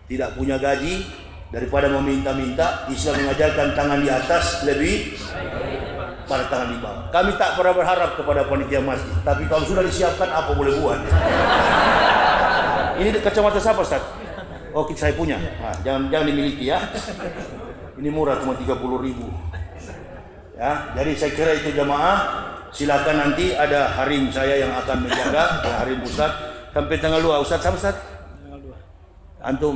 Tidak punya gaji, daripada meminta-minta, Islam mengajarkan tangan di atas lebih pada tangan di bawah. Kami tak pernah berharap kepada panitia masjid, tapi kalau sudah disiapkan apa boleh buat. Ini kacamata siapa, Ustaz? Oh, saya punya. Nah, jangan dimiliki ya. Ini murah, cuma 30.000. Ya, jadi saya kira itu jamaah. Silakan nanti ada harim saya yang akan menjaga, harim Ustaz sampai tanggal 2. Ustaz siapa, Ustaz? Tanggal 2. Antum,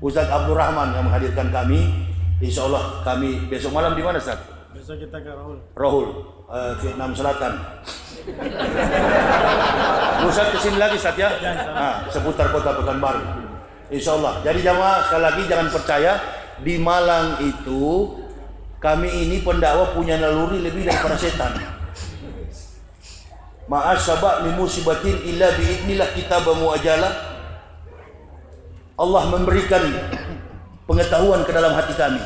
Ustaz Abdurrahman yang menghadirkan kami. Insyaallah kami besok malam di mana, Ustaz? Besok kita ke Rohul, Vietnam Selatan. Ustaz kesini lagi, Ustaz ya? Seputar kota Pekanbaru. Insyaallah. Jadi jamaah sekali lagi jangan percaya di Malang itu kami ini pendakwah punya naluri lebih daripada setan. Ma'asaba min musibatin illa biidnillah kitabah muajalah. Allah memberikan pengetahuan ke dalam hati kami.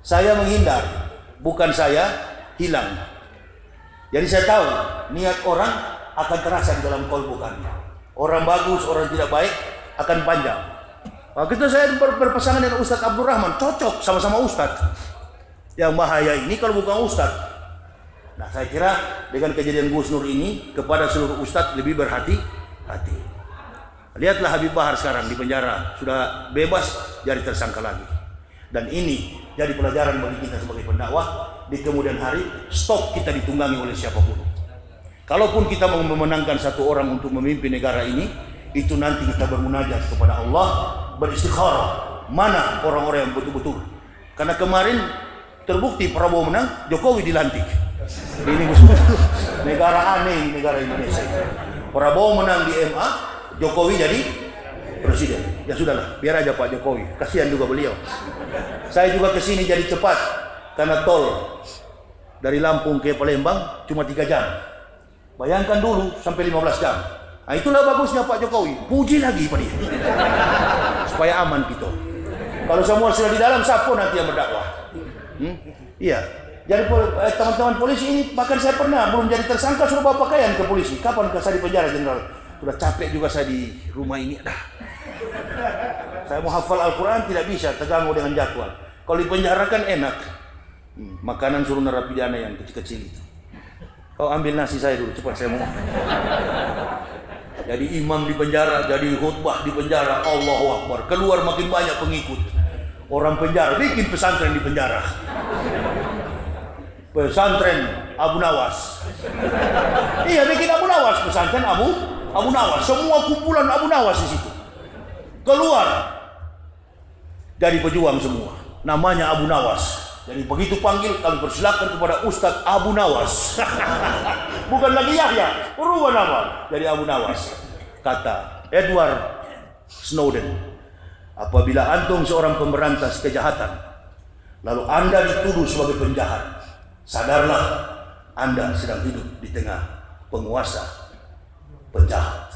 Saya menghindar, bukan saya hilang. Jadi saya tahu niat orang akan terasa di dalam kolbu kami. Orang bagus, orang tidak baik akan panjang. Kita saya berpasangan dengan Ustaz Abdurrahman, cocok sama-sama Ustaz. Yang bahaya ini kalau bukan Ustaz. Nah, saya kira dengan kejadian Gus Nur ini kepada seluruh Ustaz lebih berhati-hati. Lihatlah Habib Bahar sekarang di penjara, sudah bebas jadi tersangka lagi. Dan ini jadi pelajaran bagi kita sebagai pendakwah. Di kemudian hari, stop kita ditunggangi oleh siapapun. Kalaupun kita mau memenangkan satu orang untuk memimpin negara ini, itu nanti kita bermunajat kepada Allah, beristikharah. Mana orang-orang yang betul-betul? Karena kemarin terbukti Prabowo menang, Jokowi dilantik. Ini betul-betul negara aneh, negara Indonesia. Prabowo menang di MA, Jokowi jadi presiden. Ya sudahlah, biar aja Pak Jokowi. Kasihan juga beliau. Saya juga kesini jadi cepat karena tol dari Lampung ke Palembang cuma 3 jam. Bayangkan dulu sampai 15 jam. Nah, itulah bagusnya Pak Jokowi. Puji lagi Pak dia. Supaya aman kita. Kalau semua sudah di dalam, siapa nanti yang berdakwah? Iya. Jadi teman-teman polisi ini, bahkan saya pernah belum jadi tersangka suruh bawa pakaian ke polisi. Kapan saya di penjara, Jenderal? Sudah capek juga saya di rumah ini. Saya mau hafal Al-Quran tidak bisa, terganggu dengan jadwal. Kalau di penjara kan enak. Makanan suruh narapidana yang kecil-kecil itu. Kau ambil nasi saya dulu, cepat saya mau. Jadi imam di penjara, jadi khutbah di penjara, Allahu Akbar. Keluar makin banyak pengikut. Orang penjara bikin pesantren di penjara. Pesantren Abu Nawas. Iya, bikin Abu Nawas, pesantren Abu Nawas. Semua kumpulan Abu Nawas di situ. Keluar dari pejuang semua. Namanya Abu Nawas. Jadi begitu panggil, kami persilakan kepada Ustadz Abu Nawas. Bukan lagi Yahya, berubah nama jadi Abu Nawas. Kata Edward Snowden, apabila antum seorang pemberantas kejahatan, lalu Anda dituduh sebagai penjahat, sadarlah Anda sedang hidup di tengah penguasa penjahat.